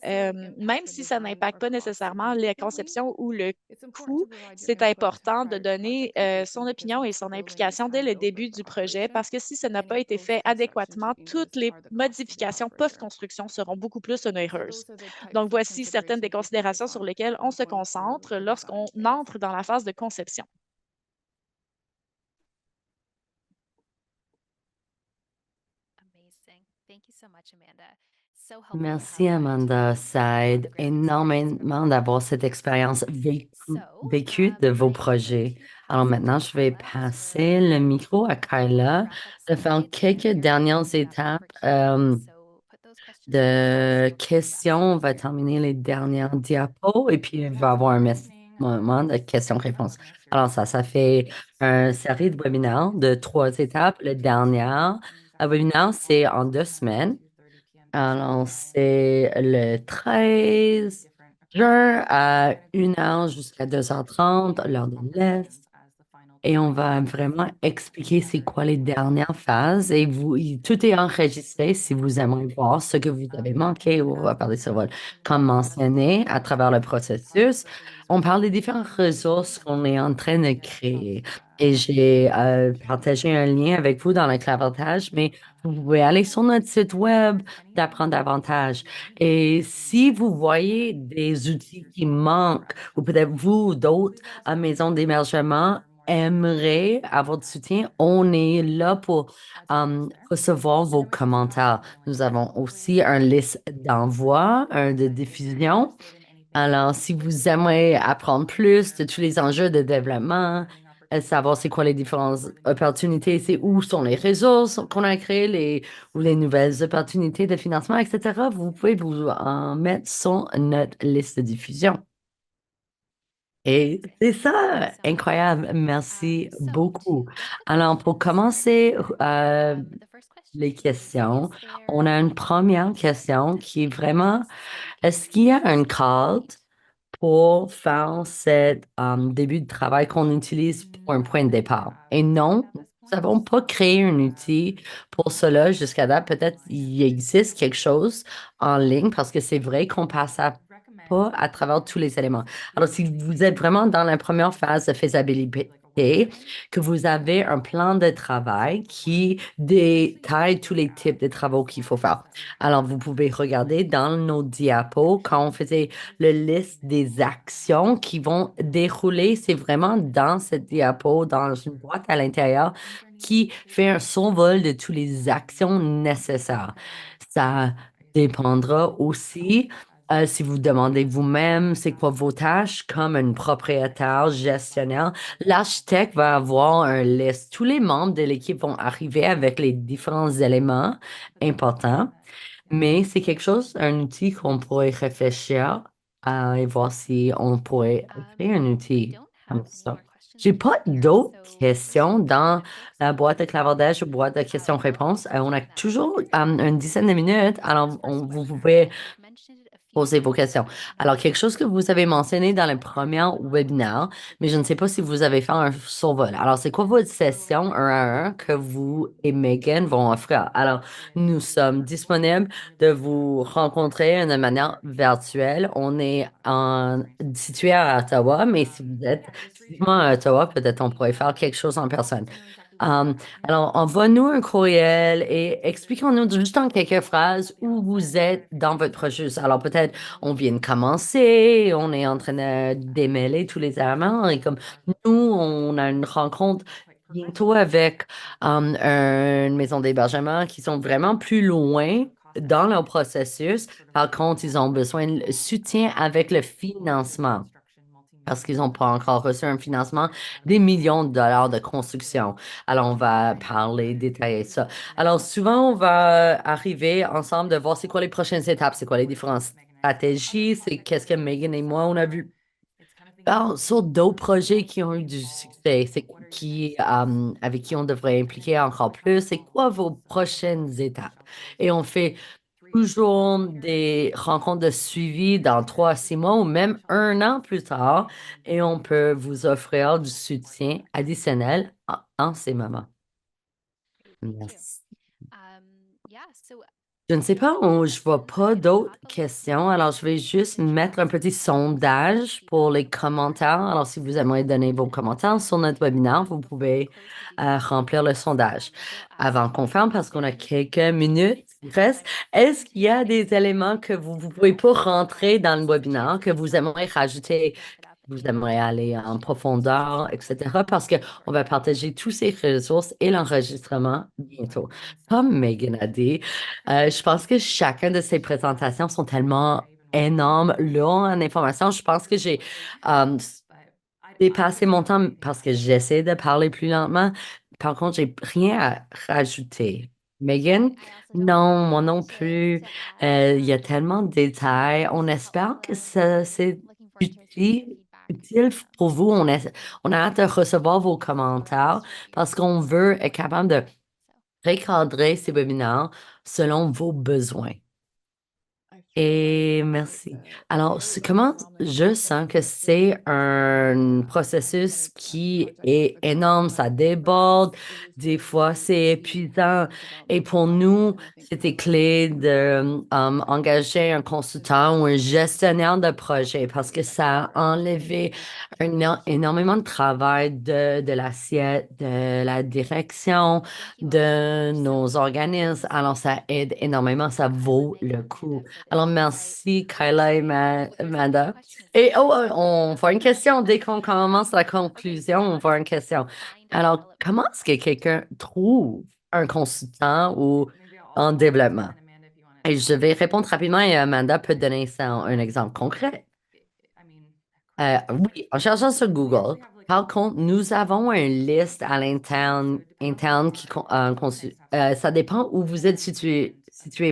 même si ça n'impacte pas nécessairement la conception ou le coût. C'est important de donner son opinion et son implication dès le début du projet parce que si ça n'a pas été fait adéquatement, toutes les modifications post-construction seront beaucoup plus onéreuses. Donc, voici certaines des considérations sur lesquelles on se concentre lorsqu'on entre dans la phase de conception. Merci, Amanda. Ça aide énormément d'avoir cette expérience vécue de vos projets. Alors maintenant, je vais passer le micro à Kyla de faire quelques dernières étapes de questions. On va terminer les dernières diapos et puis il va y avoir un moment de questions-réponses. Alors ça fait une série de webinaires de 3 étapes. Le dernier webinaire, c'est en 2 semaines. Alors, c'est le 13 juin à 1 heure jusqu'à 2h30, l'heure de l'Est. Et on va vraiment expliquer c'est quoi les dernières phases. Et tout est enregistré si vous aimez voir ce que vous avez manqué ou reparler sur votre, comme mentionné, à travers le processus. On parle des différentes ressources qu'on est en train de créer. Et j'ai partagé un lien avec vous dans le clavartage, mais vous pouvez aller sur notre site web d'apprendre davantage. Et si vous voyez des outils qui manquent, ou peut-être vous ou d'autres à maison d'hébergement, aimerait avoir du soutien, on est là pour recevoir vos commentaires. Nous avons aussi un liste d'envoi, un de diffusion. Alors, si vous aimez apprendre plus de tous les enjeux de développement, savoir c'est quoi les différentes opportunités, c'est où sont les ressources qu'on a créées, ou les nouvelles opportunités de financement, etc., vous pouvez vous en mettre sur notre liste de diffusion. Et c'est ça, incroyable. Merci beaucoup. Alors, pour commencer les questions, on a une première question qui est vraiment, est-ce qu'il y a un cadre pour faire ce début de travail qu'on utilise pour un point de départ? Et non, nous n'avons pas créé un outil pour cela jusqu'à date. Peut-être il existe quelque chose en ligne parce que c'est vrai qu'on passe pas à travers tous les éléments. Alors, si vous êtes vraiment dans la première phase de faisabilité, que vous avez un plan de travail qui détaille tous les types de travaux qu'il faut faire. Alors, vous pouvez regarder dans nos diapos quand on faisait le liste des actions qui vont dérouler. C'est vraiment dans cette diapo, dans une boîte à l'intérieur, qui fait un survol de toutes les actions nécessaires. Ça dépendra aussi si vous demandez vous-même c'est quoi vos tâches comme un propriétaire, gestionnaire, l'architecte va avoir un liste. Tous les membres de l'équipe vont arriver avec les différents éléments importants, mais c'est quelque chose, un outil qu'on pourrait réfléchir et voir si on pourrait créer un outil comme ça. J'ai pas d'autres questions dans la boîte de clavardage ou boîte de questions-réponses. On a toujours une dizaine de minutes, alors vous pouvez poser vos questions. Alors, quelque chose que vous avez mentionné dans le premier webinaire, mais je ne sais pas si vous avez fait un survol. Alors, c'est quoi votre session 1 à 1 que vous et Megan vont offrir? Alors, nous sommes disponibles de vous rencontrer de manière virtuelle. On est situé à Ottawa, mais si vous êtes physiquement à Ottawa, peut-être on pourrait faire quelque chose en personne. Um, alors, envoie-nous un courriel et expliquons-nous juste en quelques phrases où vous êtes dans votre processus. Alors, peut-être on vient de commencer, on est en train de démêler tous les éléments et comme nous, on a une rencontre bientôt avec une maison d'hébergement qui sont vraiment plus loin dans leur processus. Par contre, ils ont besoin de soutien avec le financement parce qu'ils n'ont pas encore reçu un financement des millions de dollars de construction. Alors, on va parler, détailler ça. Alors, souvent, on va arriver ensemble de voir c'est quoi les prochaines étapes, c'est quoi les différentes stratégies, c'est qu'est-ce que Megan et moi, on a vu sur d'autres projets qui ont eu du succès, avec qui on devrait impliquer encore plus, c'est quoi vos prochaines étapes? Et on fait toujours des rencontres de suivi dans 3 à 6 mois ou même 1 an plus tard et on peut vous offrir du soutien additionnel en ces moments. Merci. Je ne sais pas, je vois pas d'autres questions. Alors, je vais juste mettre un petit sondage pour les commentaires. Alors, si vous aimeriez donner vos commentaires sur notre webinaire, vous pouvez remplir le sondage. Avant qu'on ferme, parce qu'on a quelques minutes qui restent, est-ce qu'il y a des éléments que vous ne pouvez pas rentrer dans le webinaire, que vous aimeriez rajouter, vous aimeriez aller en profondeur, etc., parce qu'on va partager tous ces ressources et l'enregistrement bientôt. Comme Megan a dit, je pense que chacune de ces présentations sont tellement énormes, lourdes en information. Je pense que j'ai dépassé mon temps parce que j'essaie de parler plus lentement. Par contre, j'ai rien à rajouter. Megan? Non, moi non plus. Il y a tellement de détails. On espère que ça, c'est utile pour vous. On a hâte de recevoir vos commentaires parce qu'on veut être capable de recadrer ces webinaires selon vos besoins. Et merci. Alors, comment je sens que c'est un processus qui est énorme, ça déborde, des fois c'est épuisant. Et pour nous, c'était clé de engager un consultant ou un gestionnaire de projet parce que ça a enlevé énormément de travail de l'assiette, de la direction, de nos organismes. Alors, ça aide énormément, ça vaut le coup. Alors, merci, Kyla et Amanda. Et on voit une question. Dès qu'on commence la conclusion, on voit une question. Alors, comment est-ce que quelqu'un trouve un consultant ou en développement? Et je vais répondre rapidement et Amanda peut donner ça un exemple concret. Oui, en cherchant sur Google, par contre, nous avons une liste à interne ça dépend où vous êtes situé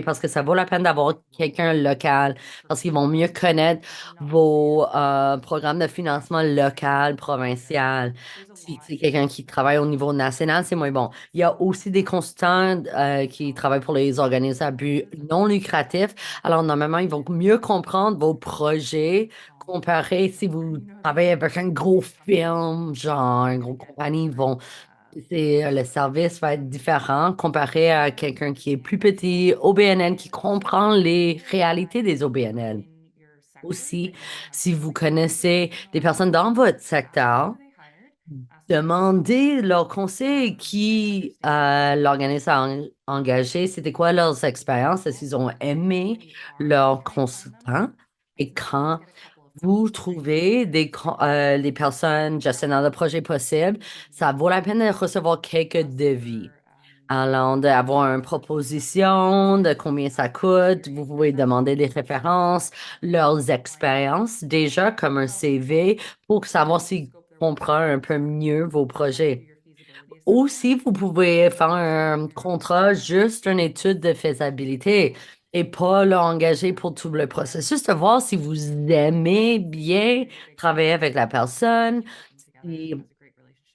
parce que ça vaut la peine d'avoir quelqu'un local parce qu'ils vont mieux connaître vos programmes de financement local, provincial. Si c'est quelqu'un qui travaille au niveau national, c'est moins bon. Il y a aussi des consultants qui travaillent pour les organismes à but non lucratif. Alors, normalement, ils vont mieux comprendre vos projets comparé si vous travaillez avec un gros film, genre une grosse compagnie, le service va être différent comparé à quelqu'un qui est plus petit, OBNL, qui comprend les réalités des OBNL. Aussi, si vous connaissez des personnes dans votre secteur, demandez leur conseil qui l'organisme a engagé, c'était quoi leurs expériences, est-ce qu'ils ont aimé leur consultant et quand vous trouvez des personnes gestionnaires de projets possibles, ça vaut la peine de recevoir quelques devis. Alors, d'avoir une proposition de combien ça coûte, vous pouvez demander des références, leurs expériences, déjà comme un CV, pour savoir s'ils comprennent un peu mieux vos projets. Aussi, vous pouvez faire un contrat, juste une étude de faisabilité et pas l'engager pour tout le processus, de voir si vous aimez bien travailler avec la personne, si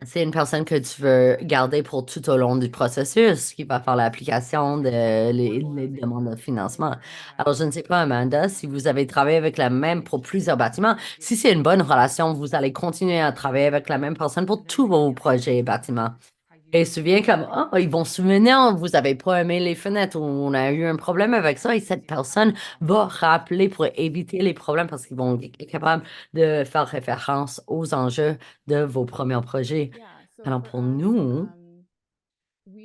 c'est une personne que tu veux garder pour tout au long du processus, qui va faire l'application les demandes de financement. Alors, je ne sais pas, Amanda, si vous avez travaillé avec la même pour plusieurs bâtiments. Si c'est une bonne relation, vous allez continuer à travailler avec la même personne pour tous vos projets et bâtiments. Et souviens comme, oh, ils vont se souvenir, vous avez pas aimé les fenêtres ou on a eu un problème avec ça et cette personne va rappeler pour éviter les problèmes parce qu'ils vont être capables de faire référence aux enjeux de vos premiers projets. Alors pour nous,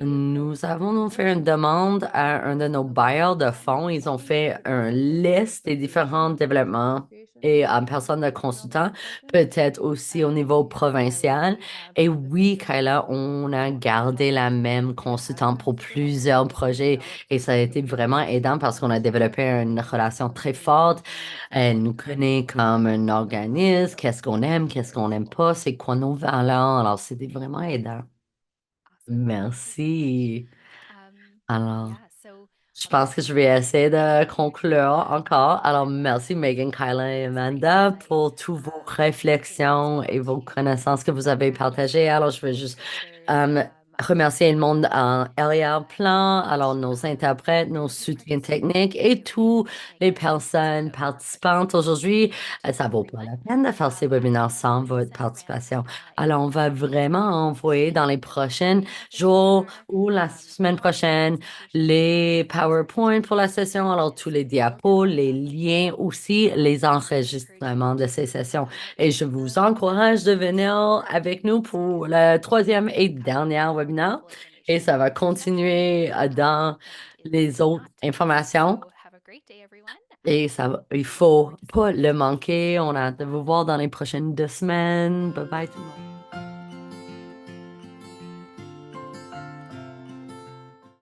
nous avons fait une demande à un de nos bailleurs de fonds. Ils ont fait une liste des différents développements et en personne de consultant, peut-être aussi au niveau provincial. Et oui, Kyla, on a gardé la même consultante pour plusieurs projets et ça a été vraiment aidant parce qu'on a développé une relation très forte. Elle nous connaît comme un organisme, qu'est-ce qu'on n'aime pas, c'est quoi nos valeurs. Alors, c'était vraiment aidant. Merci. Alors, je pense que je vais essayer de conclure encore. Alors, merci Megan, Kyla et Amanda pour toutes vos réflexions et vos connaissances que vous avez partagées. Alors, je vais juste remercier le monde en arrière-plan, alors nos interprètes, nos soutiens techniques et toutes les personnes participantes aujourd'hui. Ça vaut pas la peine de faire ces webinaires sans votre participation. Alors, on va vraiment envoyer dans les prochains jours ou la semaine prochaine les PowerPoint pour la session, alors tous les diapos, les liens aussi, les enregistrements de ces sessions. Et je vous encourage de venir avec nous pour le troisième et dernier webinaire. Et ça va continuer dans les autres informations. Et il faut pas le manquer. On a hâte de vous voir dans les prochaines 2 semaines. Bye bye tout le monde.